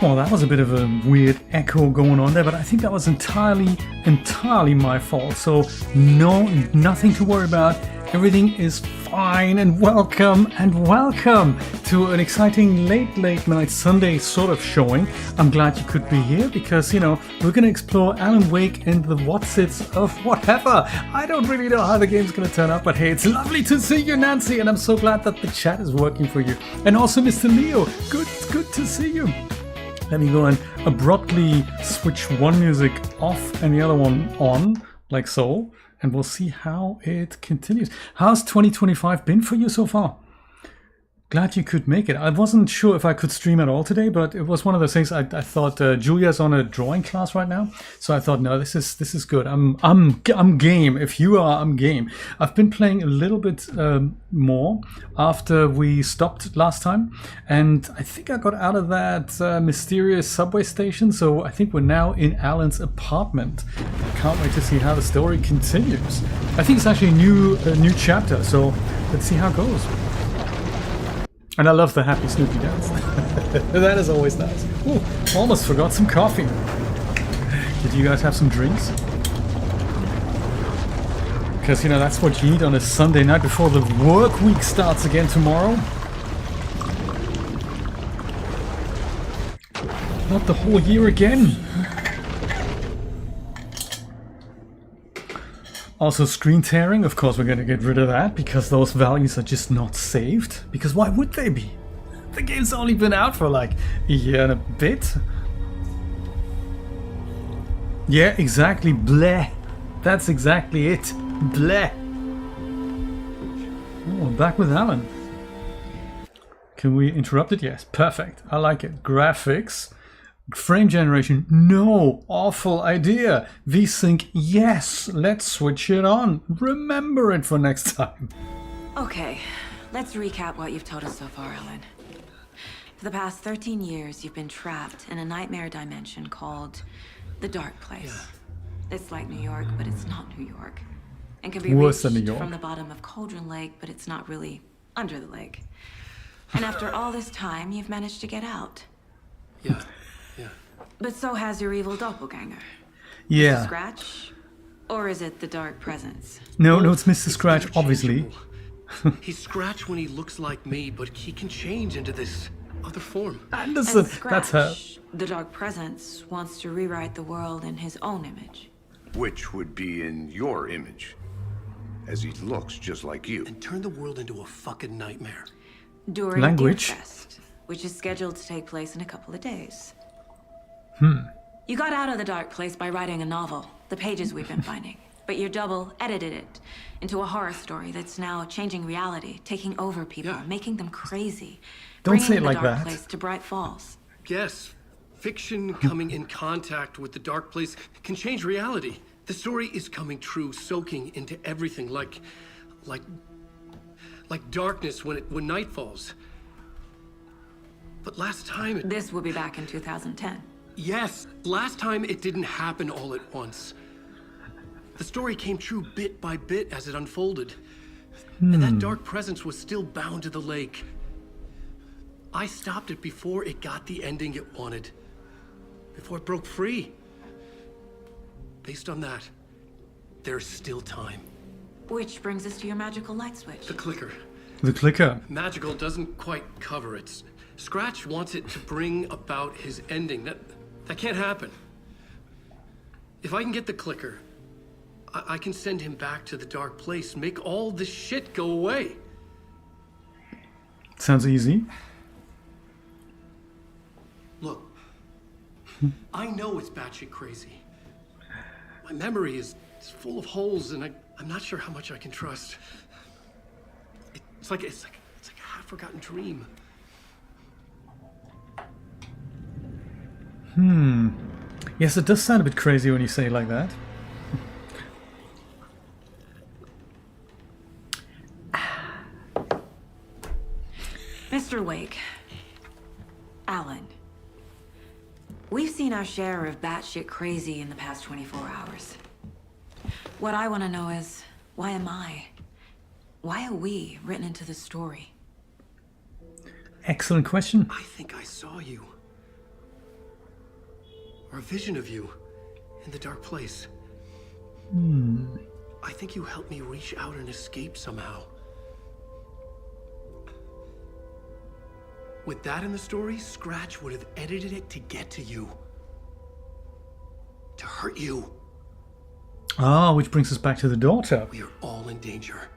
Well, that was a bit of a weird echo going on there, but I think that was entirely my fault. So nothing to worry about. Everything is fine, and welcome to an exciting late night Sunday sort of showing. I'm glad you could be here because, we're going to explore Alan Wake and the Whatsits of whatever. I don't really know how the game's going to turn out, but hey, it's lovely to see you, Nancy, and I'm so glad that the chat is working for you. And also Mr. Leo, good to see you. Let me go and abruptly switch one music off and the other one on, like so, and we'll see how it continues. How's 2025 been for you so far? Glad you could make it. I wasn't sure if I could stream at all today, but it was one of those things. I thought Julia's on a drawing class right now, so I thought, no, this is good. I'm game. If you are, I'm game. I've been playing a little bit more after we stopped last time, and I think I got out of that mysterious subway station. So I think we're now in Alan's apartment. Can't wait to see how the story continues. I think it's actually a new chapter. So let's see how it goes. And I love the happy Snoopy dance. That is always nice. Ooh, almost forgot some coffee. Did you guys have some drinks? Because, that's what you need on a Sunday night before the work week starts again tomorrow. Not the whole year again. Also, screen tearing, of course we're going to get rid of that because those values are just not saved. Because why would they be? The game's only been out for like a year and a bit. Yeah, exactly. Bleh. That's exactly it. Bleh. Oh, back with Alan. Can we interrupt it? Yes, perfect. I like it. Graphics. Frame generation, no, awful idea. VSync, yes, let's switch it on. Remember it for next time. Okay, let's recap what you've told us so far, Alan. For the past 13 years, you've been trapped in a nightmare dimension called the Dark Place. Yeah. It's like New York, but it's not New York. And can be worse reached than New York. From the bottom of Cauldron Lake, but it's not really under the lake. And after all this time, you've managed to get out. Yeah. But so has your evil doppelganger. Yeah. Mr. Scratch? Or is it the Dark Presence? No, it's Mr. Scratch, obviously. He's Scratch when he looks like me, but he can change into this other form. Anderson, that's her. The Dark Presence wants to rewrite the world in his own image. Which would be in your image, as he looks just like you. And turn the world into a fucking nightmare. During Language. Fest, which is scheduled to take place in a couple of days. You got out of the Dark Place by writing a novel, the pages we've been finding. But your double edited it into a horror story that's now changing reality, taking over people, making them crazy. Don't say it bringing like the Dark that. Place to Bright Falls. Yes, fiction coming in contact with the Dark Place can change reality. The story is coming true, soaking into everything like darkness when night falls. But last time This will be back in 2010. Yes, last time it didn't happen all at once. The story came true bit by bit as it unfolded. And that dark presence was still bound to the lake. I stopped it before it got the ending it wanted. Before it broke free. Based on that, there's still time. Which brings us to your magical light switch. The clicker. The clicker. Magical doesn't quite cover it. Scratch wants it to bring about his ending. That can't happen. If I can get the clicker, I can send him back to the Dark Place, make all this shit go away. Sounds easy. Look, I know it's batshit crazy. My memory is full of holes, and I'm not sure how much I can trust. It's like a half-forgotten dream. Yes, it does sound a bit crazy when you say it like that. Mr. Wake. Alan. We've seen our share of batshit crazy in the past 24 hours. What I want to know is, why am I? Why are we written into the story? Excellent question. I think I saw you. or a vision of you in the dark place. I think you helped me reach out and escape somehow. With that in the story, Scratch would have edited it to get to you. To hurt you. Ah, which brings us back to the daughter. We are all in danger.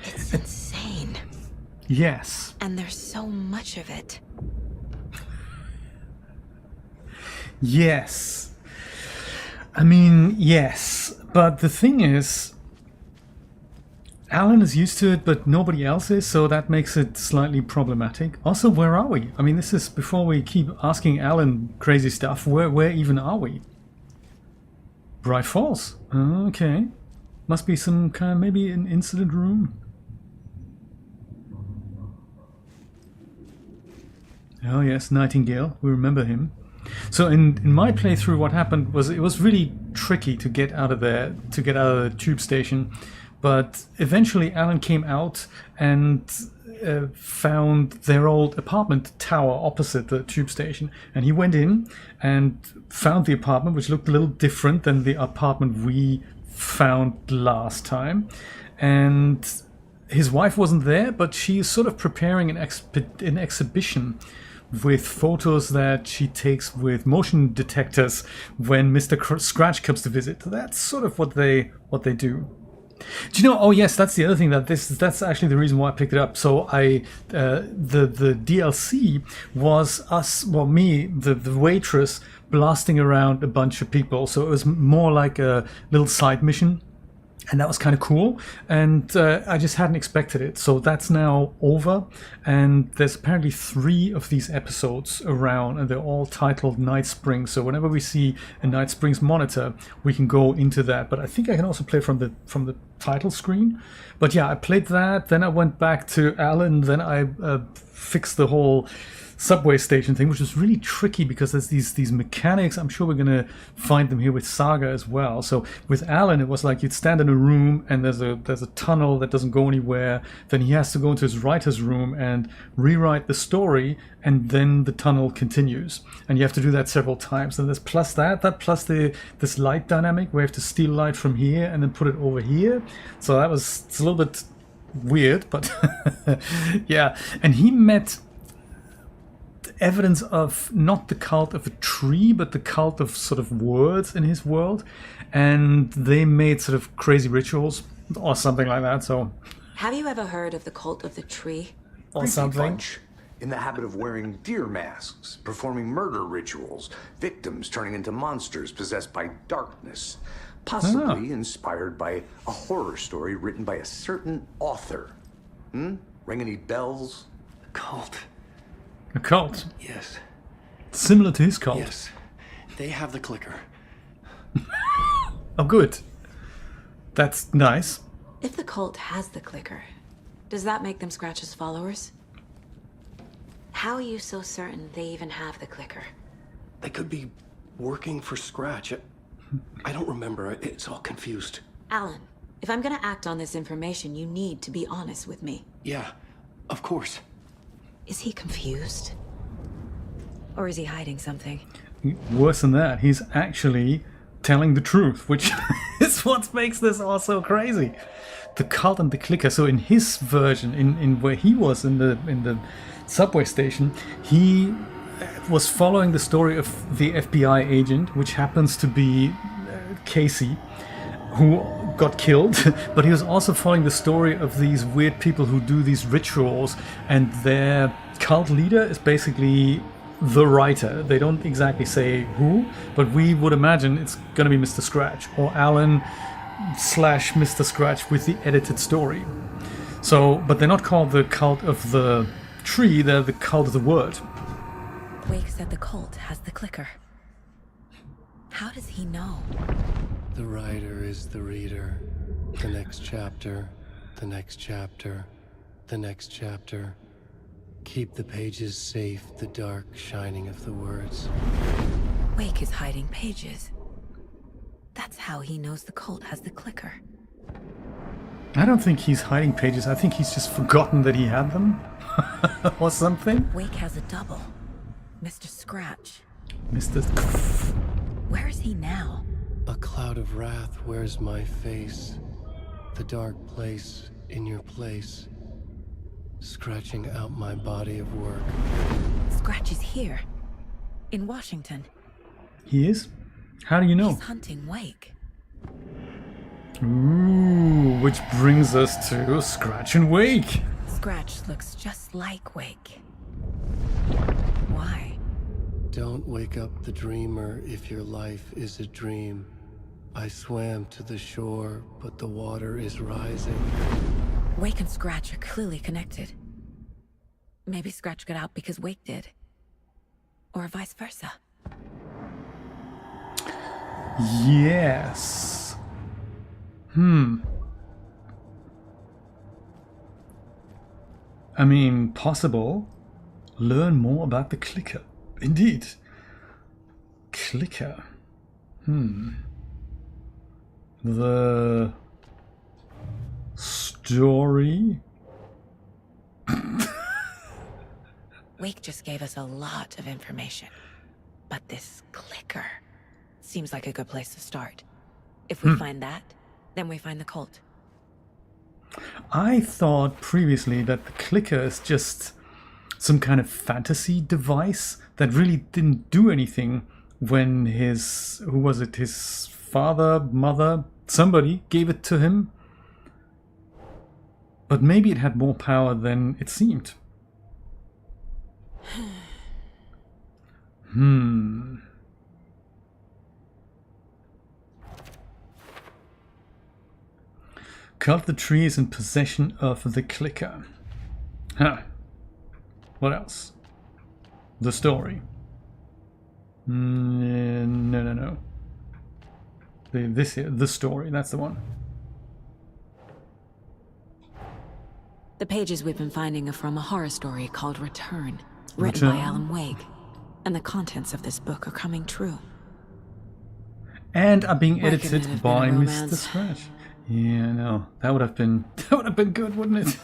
It's insane. Yes. And there's so much of it. Yes. I mean, yes. But the thing is, Alan is used to it, but nobody else is, so that makes it slightly problematic. Also, where are we? I mean, this is before we keep asking Alan crazy stuff. Where even are we? Bright Falls. Okay. Must be some kind of, maybe an incident room. Oh yes, Nightingale. We remember him. So in my playthrough, what happened was it was really tricky to get out of there, to get out of the tube station. But eventually Alan came out and found their old apartment tower opposite the tube station. And he went in and found the apartment, which looked a little different than the apartment we found last time. And his wife wasn't there, but she is sort of preparing an exhibition with photos that she takes with motion detectors when Mr. Scratch comes to visit. That's sort of what they do. Do you know? Oh yes, that's the other thing. That's actually the reason why I picked it up. So the DLC was us, well, me, the waitress, blasting around a bunch of people. So it was more like a little side mission. And that was kind of cool, and I just hadn't expected it. So that's now over, and there's apparently 3 of these episodes around, and they're all titled Night Springs. So whenever we see a Night Springs monitor, we can go into that. But I think I can also play from the title screen. But yeah, I played that, then I went back to Alan, then I fixed the whole subway station thing, which was really tricky because there's these mechanics. I'm sure we're gonna find them here with Saga as well. So with Alan, it was like you'd stand in a room and there's a tunnel that doesn't go anywhere. Then he has to go into his writer's room and rewrite the story, and then the tunnel continues. And you have to do that several times. And there's plus that plus this light dynamic where you have to steal light from here and then put it over here. So it's a little bit weird, but yeah. And he met evidence of not the cult of a tree, but the cult of sort of words in his world, and they made sort of crazy rituals or something like that. So, Have you ever heard of the cult of the tree? or Creepy something. bunch, in the habit of wearing deer masks, performing murder rituals, victims turning into monsters possessed by darkness, possibly inspired by a horror story written by a certain author. Ring any bells? Cult. A cult, Yes. similar to his cult. Yes. They have the clicker. Oh, good. That's nice. If the cult has the clicker, does that make them Scratch's followers? How are you so certain they even have the clicker? They could be working for Scratch. I don't remember. It's all confused. Alan, if I'm gonna act on this information, you need to be honest with me. Yeah, of course. Is he confused? Or is he hiding something? Worse than that, he's actually telling the truth, which is what makes this all so crazy. The cult and the clicker. So in his version, in where he was in the subway station, he was following the story of the FBI agent, which happens to be Casey, who got killed, but he was also following the story of these weird people who do these rituals, and their cult leader is basically the writer. They don't exactly say who, but we would imagine it's gonna be Mr. Scratch or Alan / Mr. Scratch with the edited story. So, but they're not called the cult of the tree, they're the cult of the word. Wake said the cult has the clicker. How does he know? The writer is the reader. The next chapter, the next chapter, the next chapter. Keep the pages safe, the dark shining of the words. Wake is hiding pages. That's how he knows the cult has the clicker. I don't think he's hiding pages. I think he's just forgotten that he had them. Or something. Wake has a double. Mr. Scratch. Mr. Where is he now? A cloud of wrath wears my face. The dark place in your place. Scratching out my body of work. Scratch is here. In Washington. He is? How do you know? He's hunting Wake. Ooh, which brings us to Scratch and Wake. Scratch looks just like Wake. Why? Don't wake up the dreamer if your life is a dream. I swam to the shore, but the water is rising. Wake and Scratch are clearly connected. Maybe Scratch got out because Wake did. Or vice versa. Yes. I mean, possible. Learn more about the clicker. Indeed. Clicker. The story. Wake just gave us a lot of information. But this clicker seems like a good place to start. If we find that, then we find the cult. I thought previously that the clicker is just some kind of fantasy device that really didn't do anything when his, who was it, his father, mother, somebody gave it to him. But maybe it had more power than it seemed. Cult the tree is in possession of the clicker. Huh. What else? The story. No. This here, the story, that's the one. The pages we've been finding are from a horror story called Return, written by Alan Wake. And the contents of this book are coming true. And are being Why couldn't it edited have by been a Mr. romance? Scratch. Yeah, no, that would have been good, wouldn't it?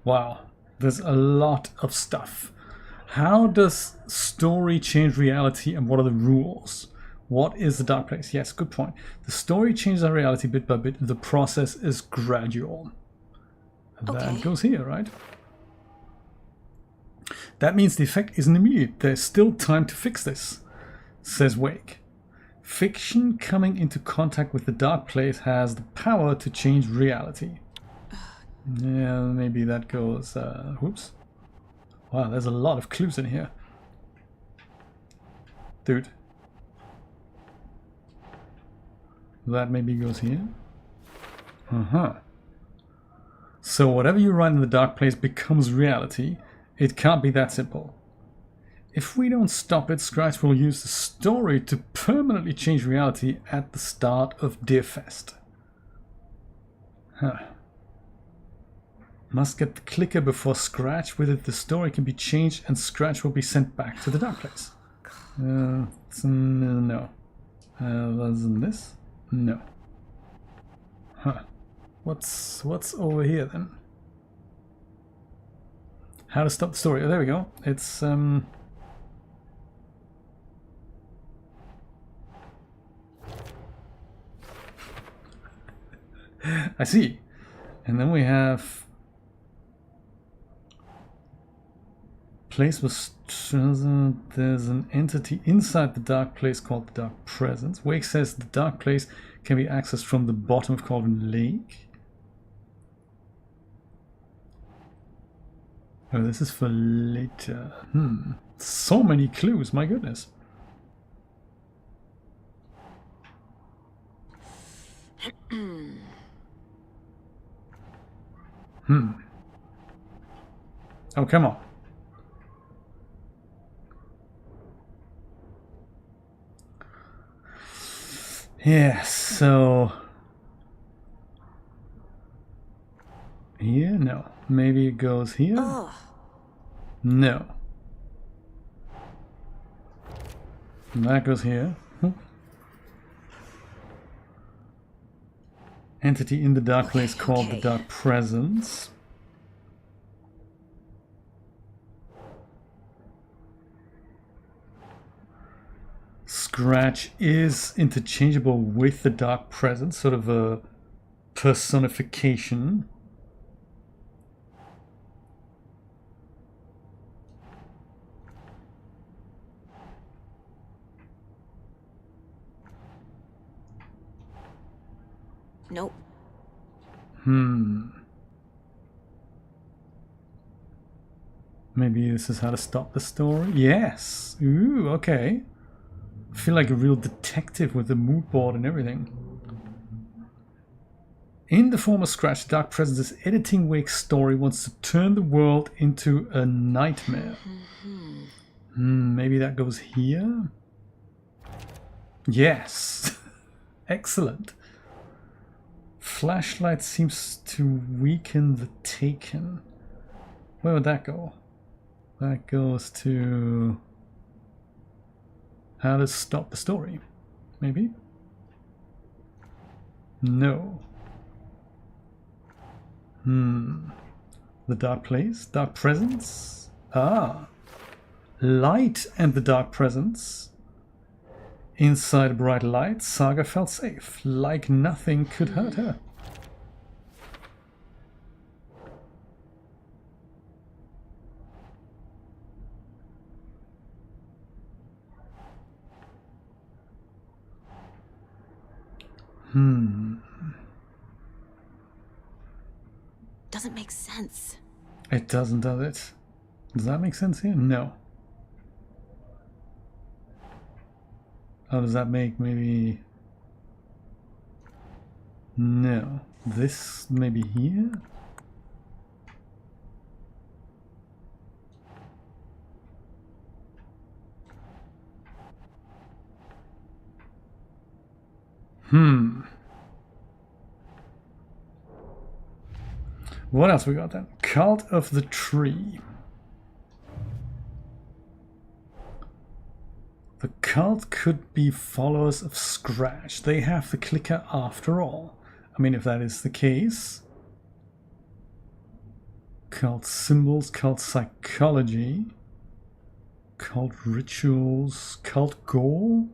Wow, there's a lot of stuff. How does story change reality, and what are the rules? What is the dark place? Yes, good point. The story changes our reality bit by bit. The process is gradual. And that goes here, right? That means the effect isn't immediate. There's still time to fix this, says Wake. Fiction coming into contact with the dark place has the power to change reality. Yeah, maybe that goes... whoops. Wow, there's a lot of clues in here. Dude. That maybe goes here. So whatever you write in the dark place becomes reality. It can't be that simple. If we don't stop it, Scratch will use the story to permanently change reality at the start of Deerfest. Must get the clicker before Scratch. With it, the story can be changed and Scratch will be sent back to the dark place. No. Wasn't this? No. What's over here then? How to stop the story. Oh, there we go. It's I see. And then we have place was chosen. There's an entity inside the dark place called the Dark Presence. Wake says the dark place can be accessed from the bottom of Cauldron Lake. Oh, this is for later. So many clues, my goodness. Oh, come on. Yeah, so Here? No. Maybe it goes here? Ugh. No. And that goes here. Entity in the dark place called the Dark Presence. Scratch is interchangeable with the Dark Presence, sort of a personification. Nope. Maybe this is how to stop the story? Yes! Ooh, okay. I feel like a real detective with the mood board and everything. In the former Scratch, Dark Presence is editing Wake's story, wants to turn the world into a nightmare. Maybe that goes here? Yes! Excellent. Flashlight seems to weaken the Taken. Where would that go? That goes to how to stop the story. Maybe? No. The Dark Place? Dark Presence? Ah. Light and the Dark Presence. Inside a bright light, Saga felt safe, like nothing could hurt her. Doesn't make sense. It doesn't, does it? Does that make sense here? No. How does that make maybe... No. This maybe here? What else we got then? Cult of the Tree. The cult could be followers of Scratch. They have the clicker after all. I mean, if that is the case. Cult symbols, cult psychology, cult rituals, cult goal.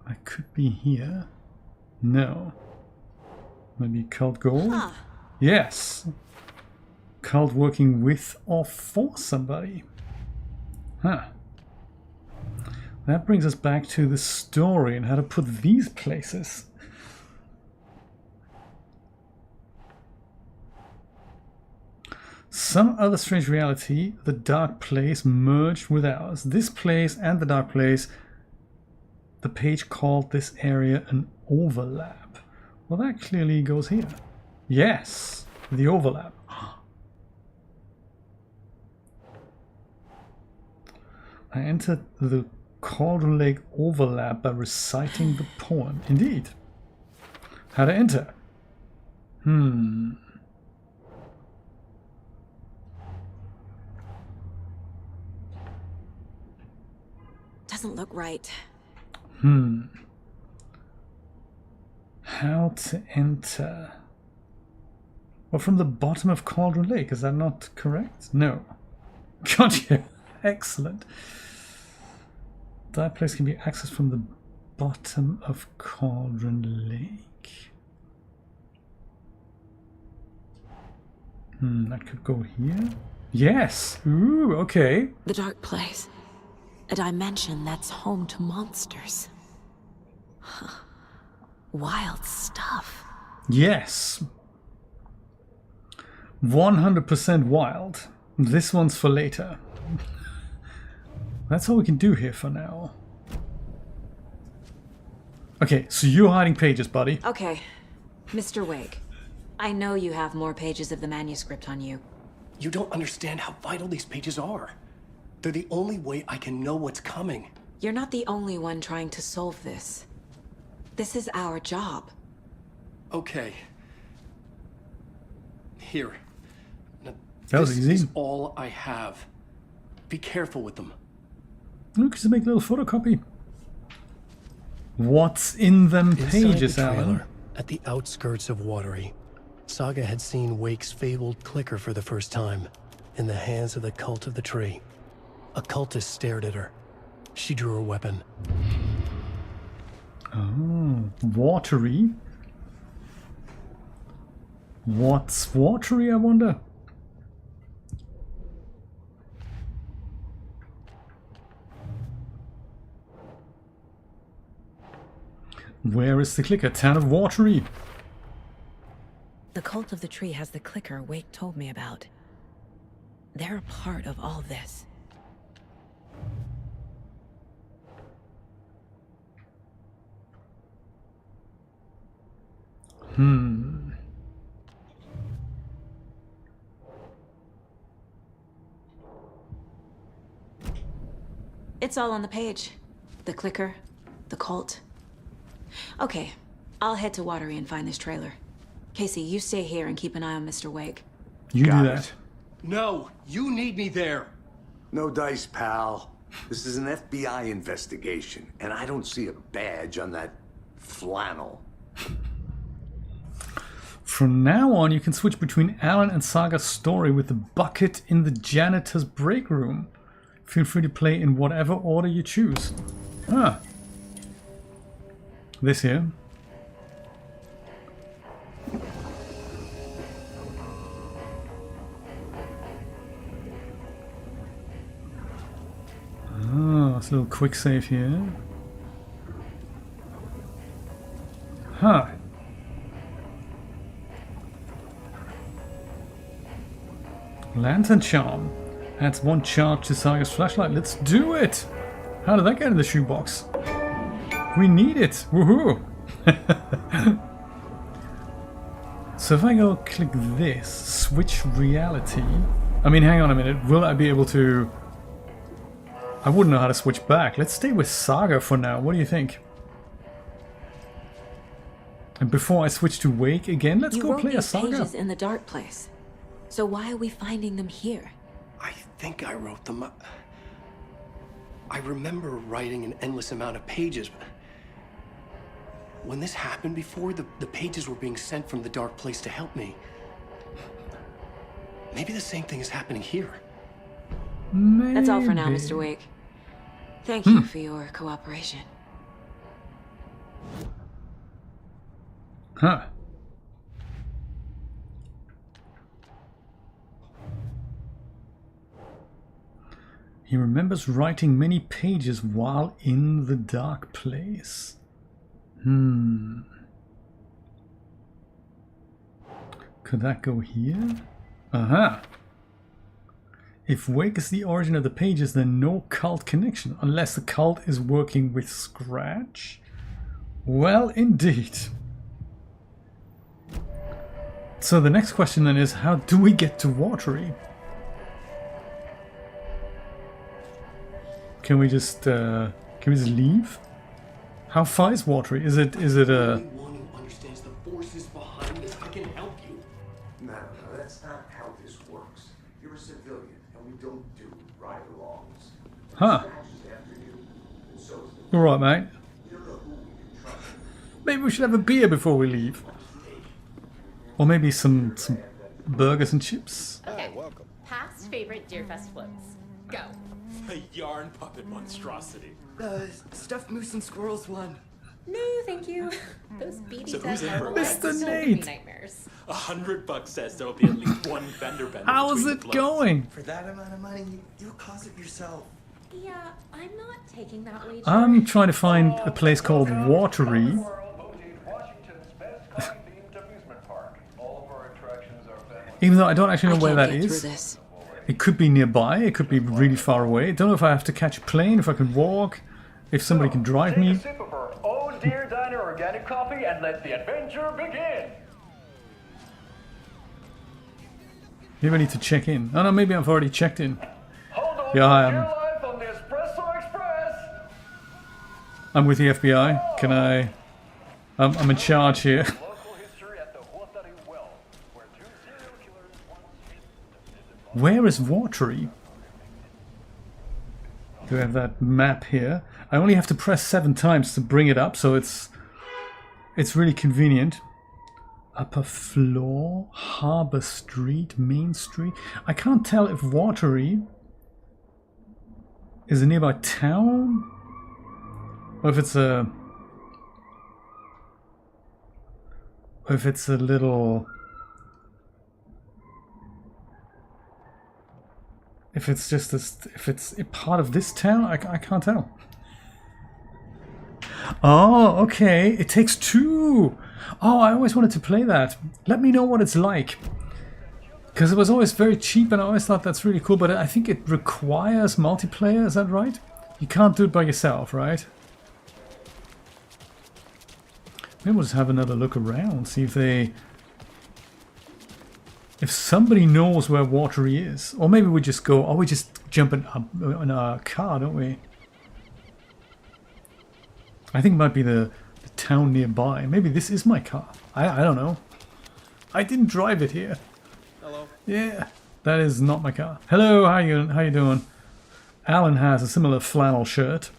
I could be here. No. Maybe cult goal? Huh. Yes. Cult working with or for somebody. Huh. That brings us back to the story and how to put these places. Some other strange reality, the Dark Place, merged with ours. This place and the Dark Place, the page called this area an overlap. Well, that clearly goes here. Yes, the overlap. I entered the Cauldron Lake overlap by reciting the poem. Indeed. How to enter? Doesn't look right. How to enter? Well, from the bottom of Cauldron Lake, is that not correct? No. Gotcha. Excellent. That place can be accessed from the bottom of Cauldron Lake. That could go here. Yes! Ooh, okay. The Dark Place. A dimension that's home to monsters. Huh. Wild stuff. Yes. 100% wild. This one's for later. That's all we can do here for now. Okay, so you're hiding pages, buddy. Okay, Mr. Wake. I know you have more pages of the manuscript on you. You don't understand how vital these pages are. They're the only way I can know what's coming. You're not the only one trying to solve this. This is our job. Okay, Here. Now, That was this easy. is all I have. Be careful with them. Look, just make a little photocopy. What's in them Inside pages, the Alan? trailer, at the outskirts of Watery, Saga had seen Wake's fabled clicker for the first time, in the hands of the Cult of the Tree. A cultist stared at her. She drew her weapon. Oh, Watery. What's Watery, I wonder? Where is the clicker? Town of Watery. The Cult of the Tree has the clicker Wake told me about. They're a part of all this. It's all on the page. The clicker, the cult. Okay, I'll head to Watery and find this trailer. Casey, you stay here and keep an eye on Mr. Wake. You Got do it. that. No, you need me there. No dice, pal. This is an FBI investigation, and I don't see a badge on that flannel. From now on, you can switch between Alan and Saga's story with the bucket in the janitor's break room. Feel free to play in whatever order you choose. Ah. This here. Oh, it's a little quick save here. Huh. Lantern charm. Adds 1 charge to Saga's flashlight. Let's do it! How did that get in the shoebox? We need it! Woohoo! So if I go click this, switch reality. I mean, hang on a minute. Will I be able to... I wouldn't know how to switch back. Let's stay with Saga for now. What do you think? And before I switch to Wake again, let's You go wrote play a these Saga. pages in the dark place. So why are we finding them here? I think I wrote them. I remember writing an endless amount of pages. But when this happened before, the pages were being sent from the dark place to help me. Maybe the same thing is happening here. Maybe. That's all for now, Mr. Wake. Thank you for your cooperation. Huh. He remembers writing many pages while in the dark place. Could that go here? Aha! If Wake is the origin of the pages, then no cult connection, unless the cult is working with Scratch? Well, indeed. So the next question then is, how do we get to Watery? Can we just leave? How far is Watery? Is it a... Anyone who understands the forces behind this, I can help you. No, that's not how this works. You're a civilian, and we don't do ride-alongs. Huh. Scratch is after you, and so is the... Alright, mate. You don't know who we can trust. Maybe we should have a beer before we leave. Or maybe some burgers and chips. Okay, welcome. Past favorite Deerfest floats. Go. A yarn puppet monstrosity. Stuffed moose and squirrels one. No, thank you. Those beady So who's in dead for herbal it? lights Mr. still give me Nate. nightmares. $100 says there'll be at least one fender bender. How is between it the floats. going? For that amount of money, you'll cause it yourself. Yeah, I'm not taking that wager. I'm trying to find a place called Watery. Even though I don't actually know where that get through is. this. It could be nearby, it could be really far away. Don't know if I have to catch a plane, if I can walk, if somebody can drive me. Take a sip of our own Deer Diner organic coffee and let the adventure begin. Maybe I need to check in. Oh no, maybe I've already checked in. Hold on, Yeah, I your am. life on the Espresso Express. I'm with the FBI. Can I... I'm in charge here. Local history at the Watery Well, where 2 serial killers Where is Watery? Do I have that map here? I only have to press 7 times to bring it up, so it's really convenient. Upper floor, Harbor Street, Main Street. I can't tell if Watery is a nearby town, or if it's a little. If it's just this, if it's a part of this town, I can't tell. Oh, okay. It takes 2. Oh, I always wanted to play that. Let me know what it's like. Because it was always very cheap and I always thought that's really cool, but I think it requires multiplayer, is that right? You can't do it by yourself, right? Maybe we'll just have another look around, see if if somebody knows where Watery is. Or maybe we just go, we just jump in a car, don't we? I think it might be the town nearby. Maybe this is my car. I don't know. I didn't drive it here. Hello. Yeah, that is not my car. Hello, how you doing? Alan has a similar flannel shirt.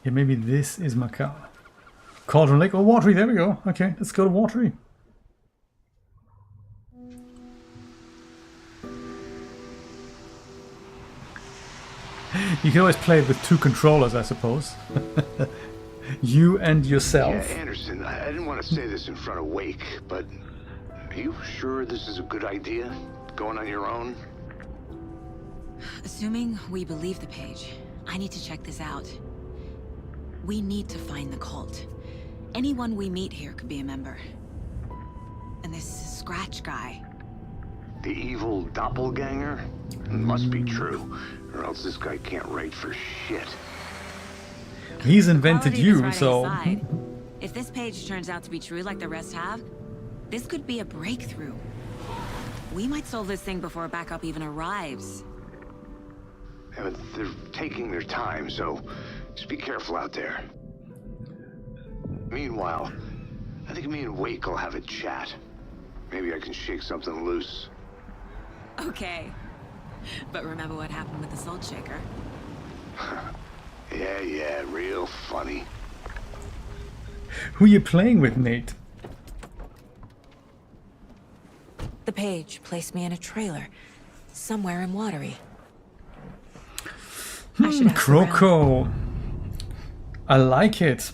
Yeah, maybe this is my car. Cauldron Lake or Watery, there we go. Okay, let's go to Watery. You can always play it with 2 controllers, I suppose. You and yourself. Yeah, Anderson, I didn't want to say this in front of Wake, but are you sure this is a good idea? Going on your own? Assuming we believe the page, I need to check this out. We need to find the cult. Anyone we meet here could be a member. And this Scratch guy. The evil doppelganger? It must be true, or else this guy can't write for shit. He's invented Quality you, is so... Friday's side. If this page turns out to be true like the rest have, this could be a breakthrough. We might solve this thing before backup even arrives. Yeah, but they're taking their time, so just be careful out there. Meanwhile, I think me and Wake will have a chat. Maybe I can shake something loose. Okay. But remember what happened with the Salt Shaker? Yeah, real funny. Who are you playing with, Nate? The page placed me in a trailer, somewhere in Watery. I should ask around. Croco. I like it.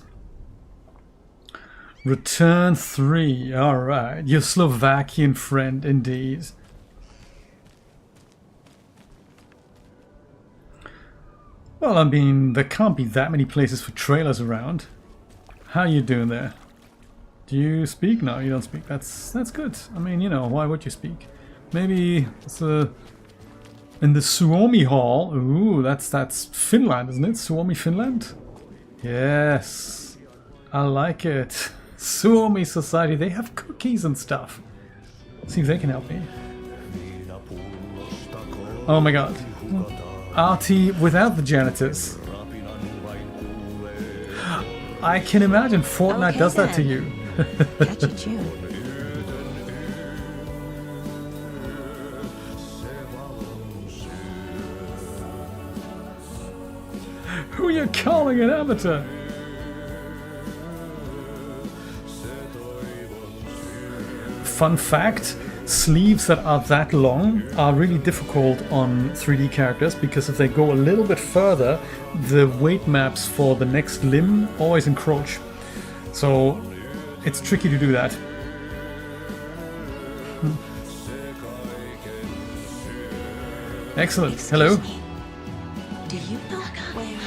Return 3. Alright. Your Slovakian friend, indeed. Well, I mean, there can't be that many places for trailers around. How are you doing there? Do you speak? No, you don't speak. That's good. I mean, you know, why would you speak? Maybe it's in the Suomi Hall. Ooh, that's Finland, isn't it? Suomi, Finland? Yes. I like it. Suomi Society, they have cookies and stuff. See if they can help me. Oh my god. RT without the janitors. I can imagine Fortnite Okay, does that to then. you. Catchy tune. Who are you calling an amateur? Fun fact, sleeves that are that long are really difficult on 3D characters because if they go a little bit further, the weight maps for the next limb always encroach. So it's tricky to do that. Excellent. Hello. Excuse me. Do you know where?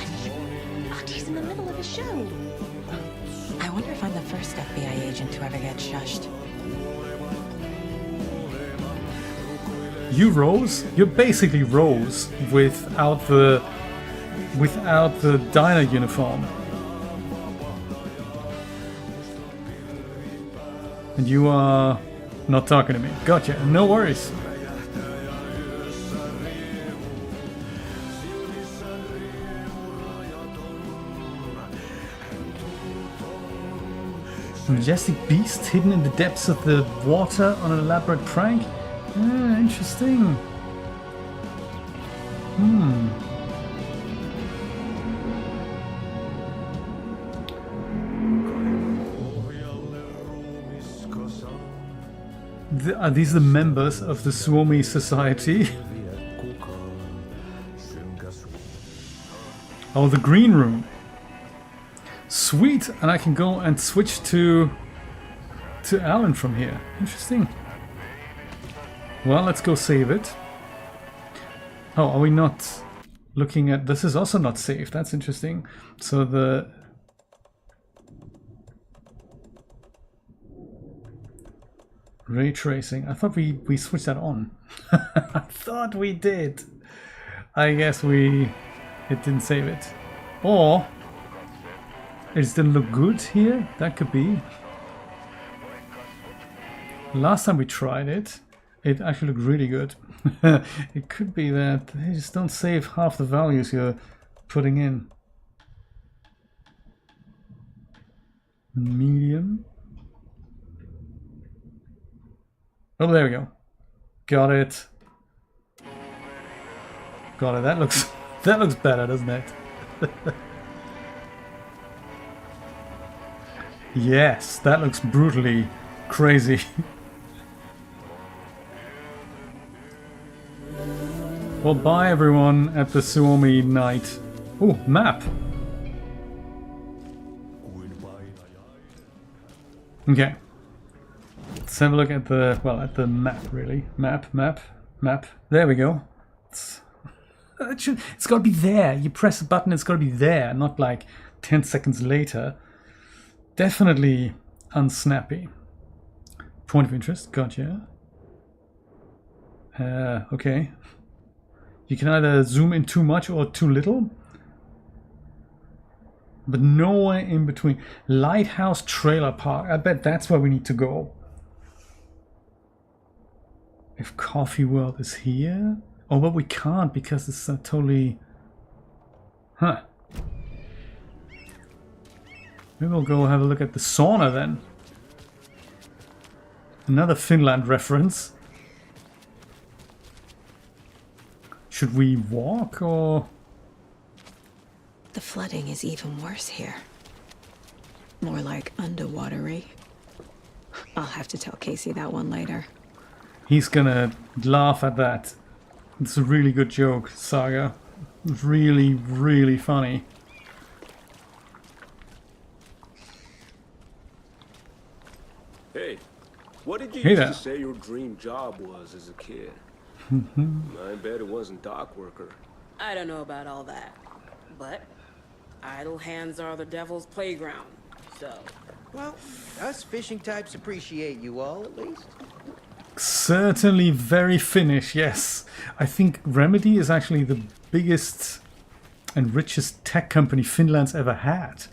She's in the middle of a show. I wonder if I'm the first FBI agent to ever get shushed. You Rose? You're basically Rose without the diner uniform. And you are not talking to me. Gotcha. No worries. Majestic beast hidden in the depths of the water on an elaborate prank. Interesting. Are these the members of the Suomi Society? Oh, the green room. Sweet, and I can go and switch to Alan from here. Interesting. Well, let's go save it. Oh, are we not looking at... This is also not saved. That's interesting. So the... Ray tracing. I thought we switched that on. I thought we did. I guess it didn't save it. Or it just didn't look good here. That could be. Last time we tried it, it actually looked really good. It could be that they just don't save half the values you're putting in. Medium. Oh, there we go. Got it. Got it. That looks better, doesn't it? Yes, that looks brutally crazy. Well, bye everyone at the Suomi night. Oh, map. Okay. Let's have a look at the, well, at the map, really. Map. There we go. It's got to be there. You press a button, it's got to be there, not like 10 seconds later. Definitely unsnappy. Point of interest, gotcha. Okay. You can either zoom in too much or too little. But nowhere in between. Lighthouse Trailer Park. I bet that's where we need to go. If Coffee World is here? Oh, but we can't because it's totally... Huh. Maybe we'll go have a look at the sauna then. Another Finland reference. Should we walk or... The flooding is even worse here. More like underwatery. I'll have to tell Casey that one later. He's gonna laugh at that. It's a really good joke, Saga. Really, really funny. Hey, what did you Hey used there. to say your dream job was as a kid? I bet it wasn't dock worker. I don't know about all that, but idle hands are the devil's playground, so... Well, us fishing types appreciate you all, at least. Certainly very Finnish, yes. I think Remedy is actually the biggest and richest tech company Finland's ever had.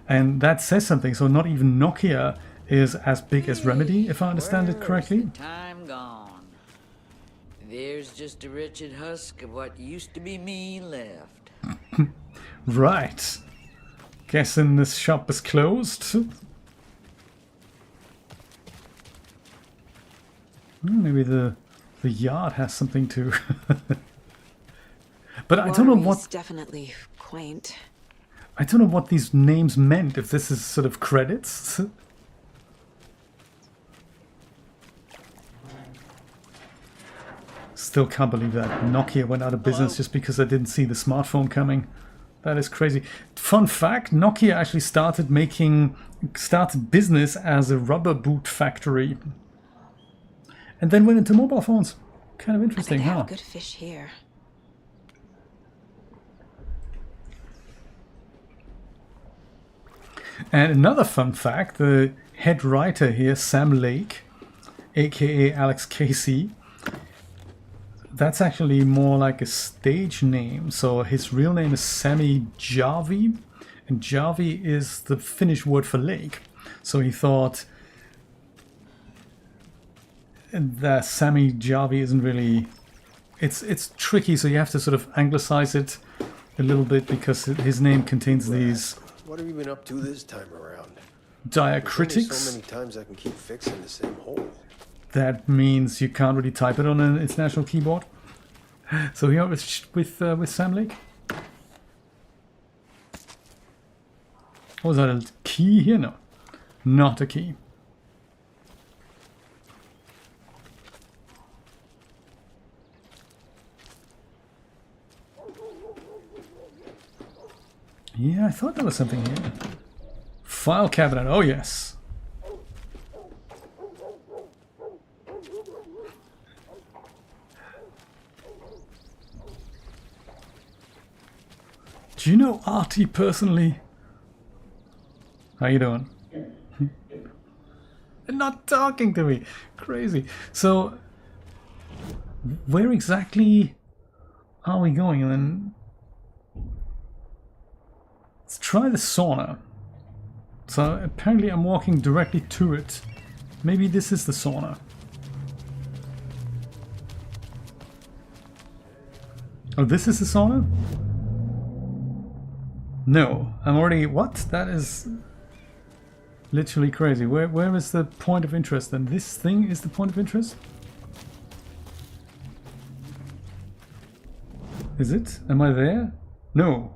And that says something. So not even Nokia is as big as Remedy, if I understand it correctly. Time gone. There's just a wretched husk of what used to be me left. Right. Guessing this shop is closed. Maybe the yard has something to... But I don't know what... Definitely quaint. I don't know what these names meant, if this is sort of credits. Still can't believe that Nokia went out of business just because I didn't see the smartphone coming. That is crazy. Fun fact, Nokia actually started business as a rubber boot factory. And then went into mobile phones. Kind of interesting, I bet they huh? have good fish here. And another fun fact, the head writer here, Sam Lake, aka Alex Casey, that's actually more like a stage name. So his real name is Sami Jarvi, and Jarvi is the Finnish word for lake. So he thought that Sami Jarvi isn't really... It's tricky, so you have to sort of anglicize it a little bit because his name contains these... What have you been up to this time around? diacritics. So many times I can keep fixing the same hole. That means you can't really type it on an international keyboard. So here with Sam Lake. Was that a key here? No, not a key. Yeah, I thought there was something here. File cabinet. Oh yes. Do you know Artie personally? How you doing? Not talking to me. Crazy. So, where exactly are we going? And then let's try the sauna. So apparently I'm walking directly to it. Maybe this is the sauna. Oh, this is the sauna? No, I'm already... What? That is literally crazy. Where is the point of interest? And this thing is the point of interest? Is it? Am I there? No.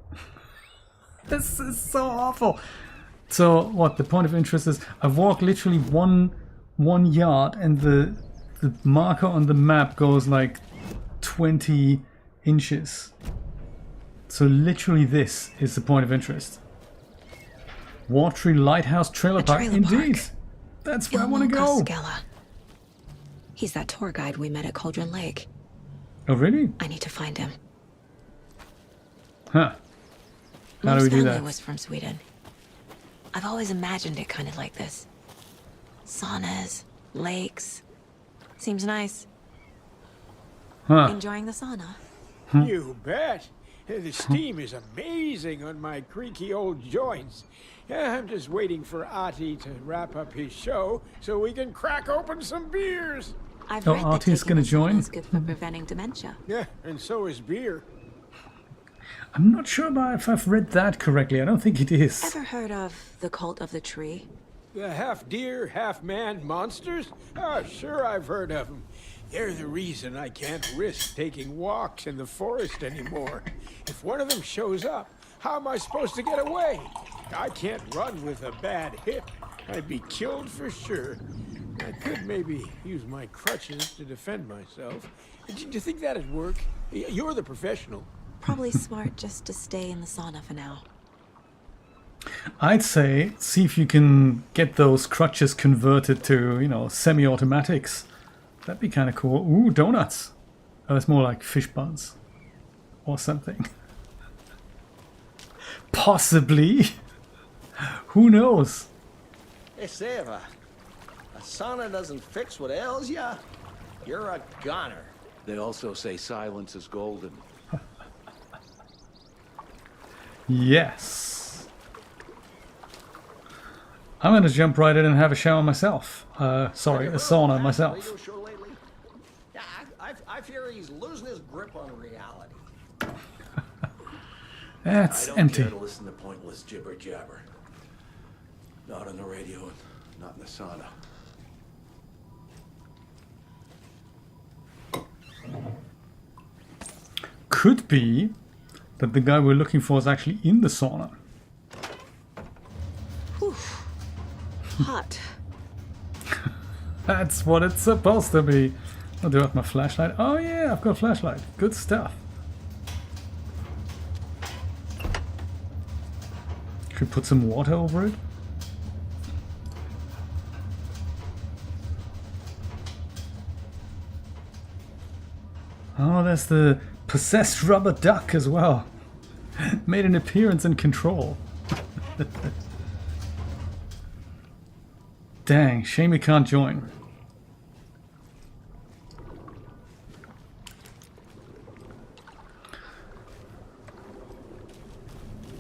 This is so awful. So what the point of interest is, I've walked literally one yard and the marker on the map goes like 20 inches. So literally this is the point of interest. Watery Lighthouse Trailer Park. Indeed. That's where I want to go. Skella. He's that tour guide we met at Cauldron Lake. Oh really? I need to find him. Huh. How do we do that? Was from Sweden. I've always imagined it kind of like this. Saunas, lakes. Seems nice. Huh. Enjoying the sauna? You bet. The steam is amazing on my creaky old joints. I'm just waiting for Ati to wrap up his show so we can crack open some beers. I've read that Artie's gonna join. is good for preventing dementia. Yeah, and so is beer. I'm not sure about if I've read that correctly. I don't think it is. Ever heard of the cult of the tree? The half deer, half man monsters? Oh, sure I've heard of them. They're the reason I can't risk taking walks in the forest anymore. If one of them shows up, how am I supposed to get away? I can't run with a bad hip. I'd be killed for sure. I could maybe use my crutches to defend myself. Do you think that'd work? You're the professional. Probably smart just to stay in the sauna for now. I'd say see if you can get those crutches converted to, you know, semi-automatics. That'd be kind of cool. Ooh, donuts. Oh, it's more like fish buns or something. Possibly. Who knows? Hey, Seva. A sauna doesn't fix what ails ya. You're a goner. They also say silence is golden. Yes. I'm gonna jump right in and have a shower myself. Sorry, a sauna myself. Yeah, I fear he's losing his grip on reality. That's I don't empty. care to listen to pointless jibber jabber. Not on the radio and not in the sauna. Could be that the guy we're looking for is actually in the sauna. Whew. Hot. That's what it's supposed to be. I'll do have my flashlight. Oh yeah, I've got a flashlight. Good stuff. Should we put some water over it? Oh, there's the possessed rubber duck as well. Made an appearance in Control. Dang, shame we can't join.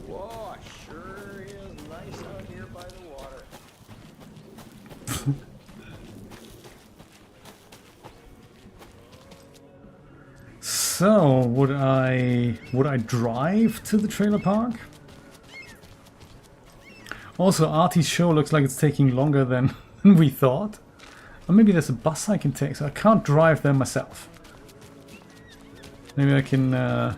Whoa, sure is nice out here by the water. So, would I drive to the trailer park? Also, Artie's show looks like it's taking longer than we thought. Or maybe there's a bus I can take, so I can't drive there myself. Maybe I can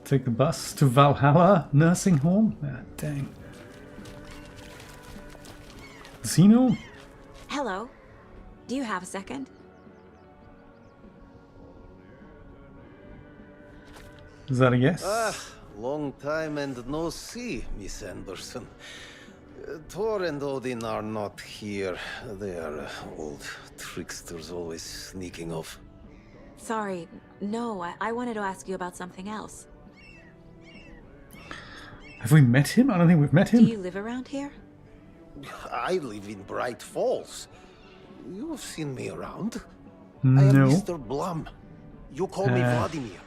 take the bus to Valhalla nursing home? Ah, dang. Casino? Hello. Do you have a second? Is that a yes? Ah, long time and no see, Miss Anderson. Thor and Odin are not here. They are old tricksters always sneaking off. Sorry. No, I wanted to ask you about something else. Have we met him? I don't think we've met him. Do you live around here? I live in Bright Falls. You've seen me around. No. I am Mr. Blum. You call me Vladimir.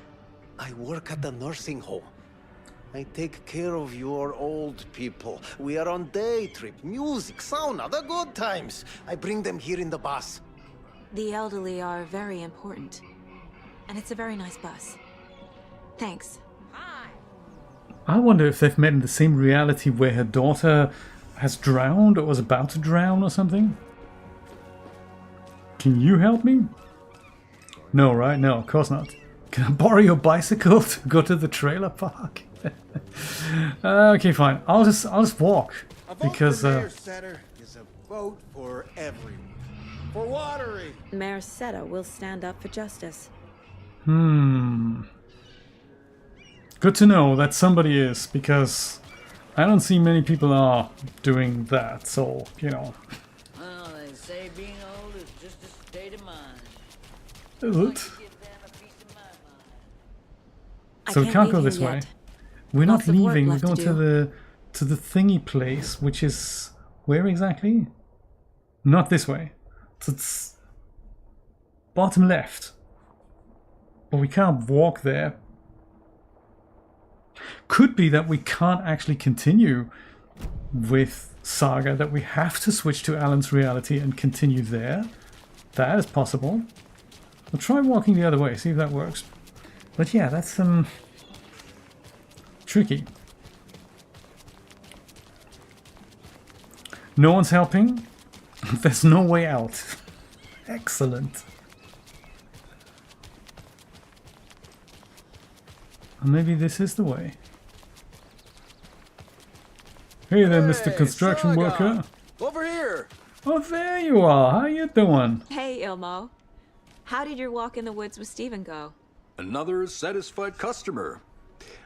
I work at the nursing home. I take care of your old people. We are on day trip, music, sauna, the good times. I bring them here in the bus. The elderly are very important. And it's a very nice bus. Thanks. I wonder if they've met in the same reality where her daughter has drowned or was about to drown or something. Can you help me? No, right? No, of course not. Can I borrow your bicycle to go to the trailer park? Okay, fine. I'll just walk because Mayor Setter is a vote for everyone. For Watery. Mayor Seta will stand up for justice. Good to know that somebody is, because I don't see many people are doing that, so, you know. Well, they say being old is just a state of mind. Is it? So we can't go this way. We're not leaving, we're going to the thingy place, which is where exactly? Not this way. It's bottom left. But we can't walk there. Could be that we can't actually continue with Saga, that we have to switch to Alan's reality and continue there. That is possible. We'll try walking the other way, see if that works. But yeah, that's tricky. No one's helping. There's no way out. Excellent. Maybe this is the way. Hey there, Mr. Construction Worker. Over here. Oh, there you are. How you doing? Hey, Ilmo. How did your walk in the woods with Steven go? Another satisfied customer.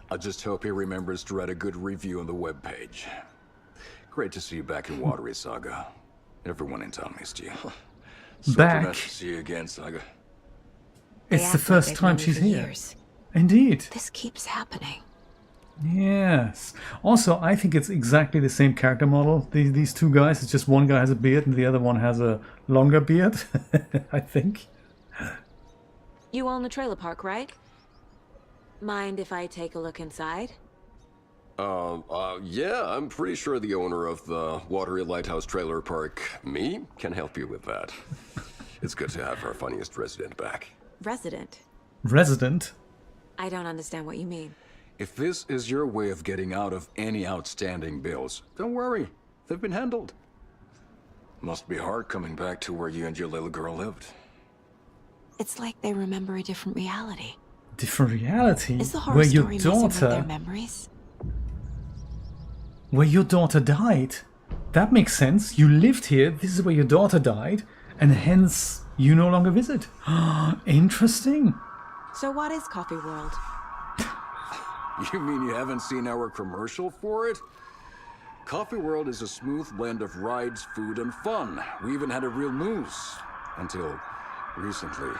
I just hope he remembers to write a good review on the webpage. Great to see you back in Watery, Saga. Everyone in town missed you. So Back? nice to see you again, Saga. It's the first time she's here. Indeed. This keeps happening. Yes. Also, I think it's exactly the same character model. These two guys. It's just one guy has a beard and the other one has a longer beard. I think. You own the trailer park, right? Mind if I take a look inside? Yeah, I'm pretty sure the owner of the Watery Lighthouse Trailer Park, me, can help you with that. It's good to have our funniest resident back. Resident? Resident? I don't understand what you mean. If this is your way of getting out of any outstanding bills, don't worry. They've been handled. Must be hard coming back to where you and your little girl lived. It's like they remember a different reality. Different reality? Is the horror where your story messing with their daughter... memories? Where your daughter died? That makes sense. You lived here, this is where your daughter died, and hence you no longer visit. Interesting. So what is Coffee World? You mean you haven't seen our commercial for it? Coffee World is a smooth blend of rides, food, and fun. We even had a real moose. Until recently.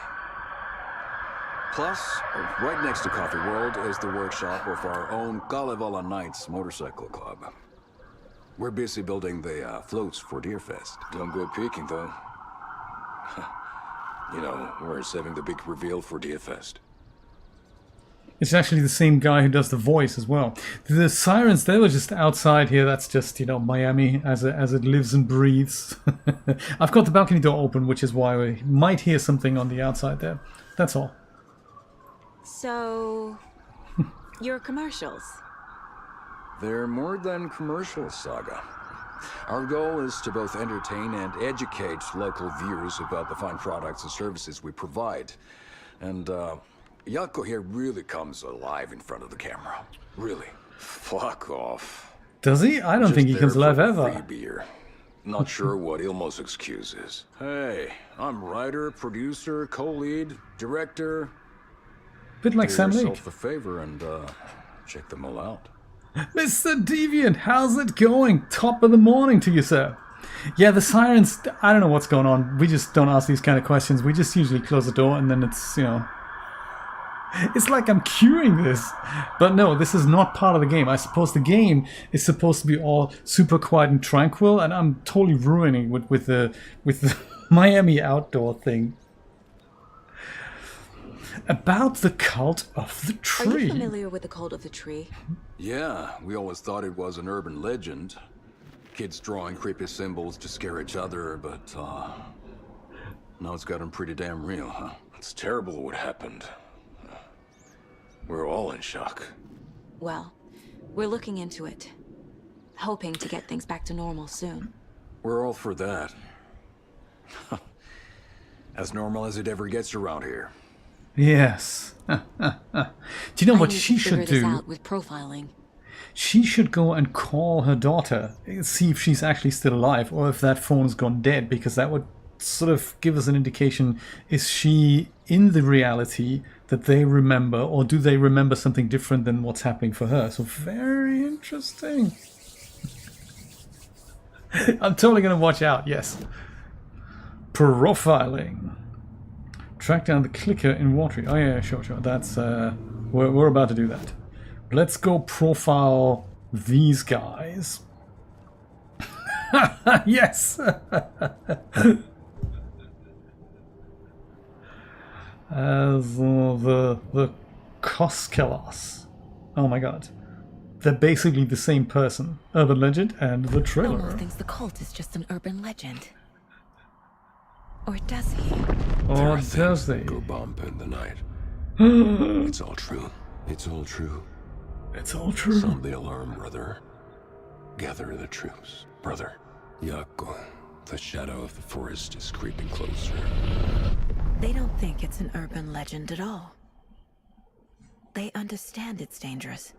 Plus, right next to Coffee World is the workshop of our own Kalevala Knights Motorcycle Club. We're busy building the floats for Deerfest. Don't go peeking, though. You know, we're saving the big reveal for Deerfest. It's actually the same guy who does the voice as well. The sirens, they were just outside here. That's just, you know, Miami as it lives and breathes. I've got the balcony door open, which is why we might hear something on the outside there. That's all. So, your commercials. They're more than commercials, Saga. Our goal is to both entertain and educate local viewers about the fine products and services we provide. And, Yako here really comes alive in front of the camera. Really. Fuck off. Does he? I don't think he comes alive ever. Free beer. Not sure what Ilmo's excuse is. Hey, I'm writer, producer, co-lead, director. Bit like Do Sam Lake. yourself a favor and check them all out. Mr. Deviant, how's it going? Top of the morning to you, sir. Yeah, the sirens, I don't know what's going on. We just don't ask these kind of questions. We just usually close the door and then it's, you know... It's like I'm cueing this. But no, this is not part of the game. I suppose the game is supposed to be all super quiet and tranquil, and I'm totally ruining with the Miami outdoor thing. About the cult of the tree. Are you familiar with the cult of the tree? Yeah, we always thought it was an urban legend. Kids drawing creepy symbols to scare each other, but now it's gotten pretty damn real, huh? It's terrible what happened. We're all in shock. Well, we're looking into it. Hoping to get things back to normal soon. We're all for that. As normal as it ever gets around here. Yes. Do you know what she should This do? out with profiling. She should go and call her daughter, see if she's actually still alive, or if that phone's gone dead, because that would sort of give us an indication, is she in the reality that they remember, or do they remember something different than what's happening for her? So very interesting. I'm totally going to watch out, yes. Profiling. Track down the clicker in watery. Oh yeah, sure. That's, we're about to do that. Let's go profile these guys. Yes! The Koskelas. Oh my god. They're basically the same person. Urban legend and the trailer. Elmo thinks the cult is just an urban legend. Or does he? Or does they? Go bump in the night. It's all true. It's all true. It's all true. Sound the alarm, brother. Gather the troops, brother. Yako, the shadow of the forest is creeping closer. They don't think it's an urban legend at all. They understand it's dangerous.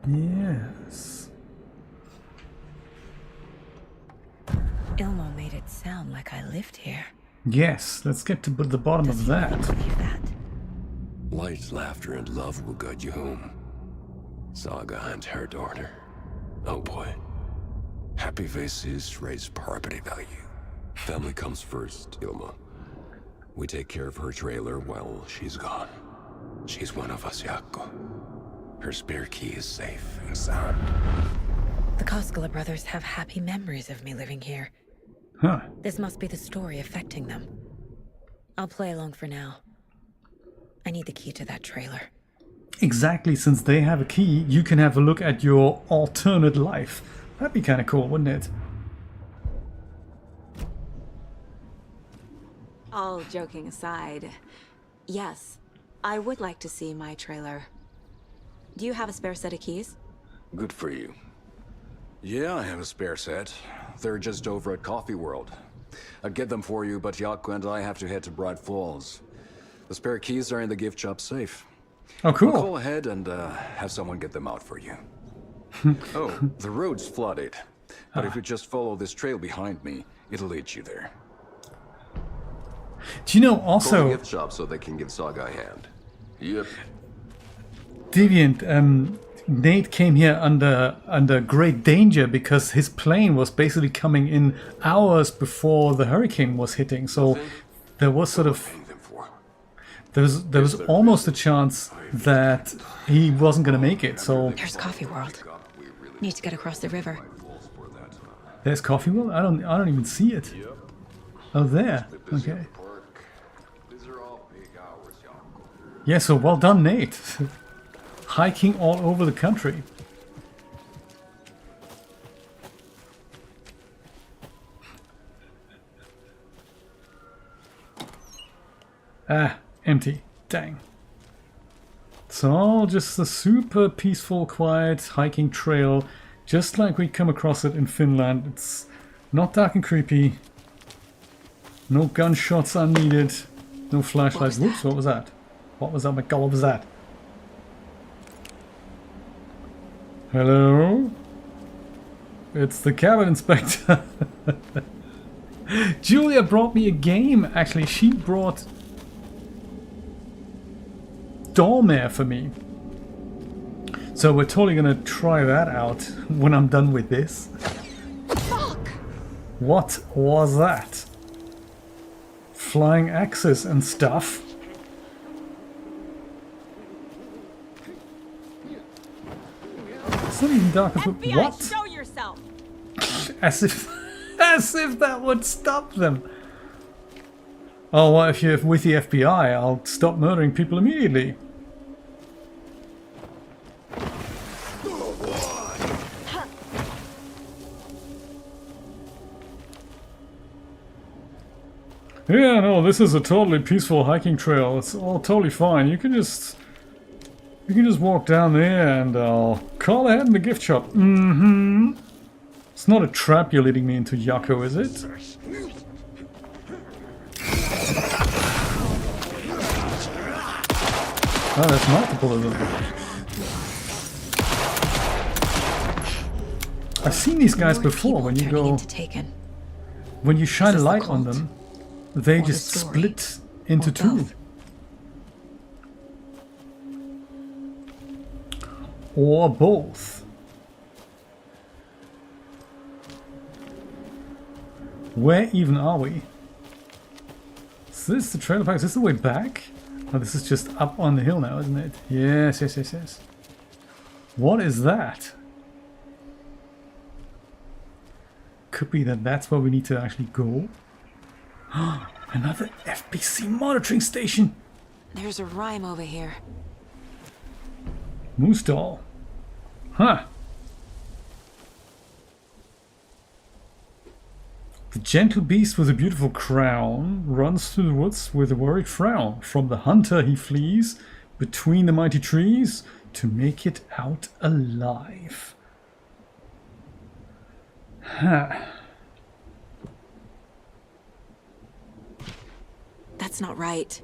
Yes. Ilmo made it sound like I lived here. Yes, let's get to the bottom of that. Light, laughter, and love will guide you home. Saga and her daughter. Oh boy. Happy faces raise property value. Family comes first, Ilma. We take care of her trailer while she's gone. She's one of us, Yako. Her spare key is safe and sound. The Koskela brothers have happy memories of me living here. Huh. This must be the story affecting them. I'll play along for now. I need the key to that trailer. Exactly, since they have a key, you can have a look at your alternate life. That'd be kind of cool, wouldn't it? All joking aside, yes, I would like to see my trailer. Do you have a spare set of keys? Good for you. Yeah, I have a spare set. They're just over at Coffee World. I'd get them for you, but Yako and I have to head to Bright Falls. The spare keys are in the gift shop safe. Oh, cool. I'll call ahead and have someone get them out for you. Oh, the road's flooded. But if you just follow this trail behind me, it'll lead you there. Do you know Call also... the gift shop so they can give Saga a hand. Yep. Deviant, Nate came here under great danger because his plane was basically coming in hours before the hurricane was hitting. So there was sort of... There was almost a chance that he wasn't going to make it, so... There's Coffee World. Need to get across the river. There's Coffee World? I don't even see it. Oh, there. Okay. Yeah, so well done, Nate. Hiking all over the country. Ah, empty. Dang. It's all just a super peaceful, quiet hiking trail Just like we come across it in Finland. It's not dark and creepy. No gunshots are needed. No flashlights. Whoops, what was that? What was that? My god, what was that? Hello? It's the cabin inspector. Julia brought me a game. Actually, she brought Dollmare for me. So we're totally gonna try that out when I'm done with this. Fuck! What was that? Flying axes and stuff. It's not even dark. FBI, what? show yourself! As if that would stop them. Oh, well, if you're with the FBI, I'll stop murdering people immediately. Yeah, no, this is a totally peaceful hiking trail. It's all totally fine. You can just walk down there and I'll call ahead in the gift shop. Mm-hmm. It's not a trap you're leading me into, Yako, is it? Oh, there's multiple of them. I've seen these guys before. When you go, when you shine a light on them, they just split into two. Or both. Where even are we? Is this the trailer park? Is this the way back? Oh, this is just up on the hill now, isn't it? Yes, yes, yes, yes. What is that? Could be that that's where we need to actually go. Another FBC monitoring station. There's a rhyme over here. Moose doll. Huh. The gentle beast with a beautiful crown runs through the woods with a worried frown. From the hunter he flees between the mighty trees to make it out alive. Huh. That's not right.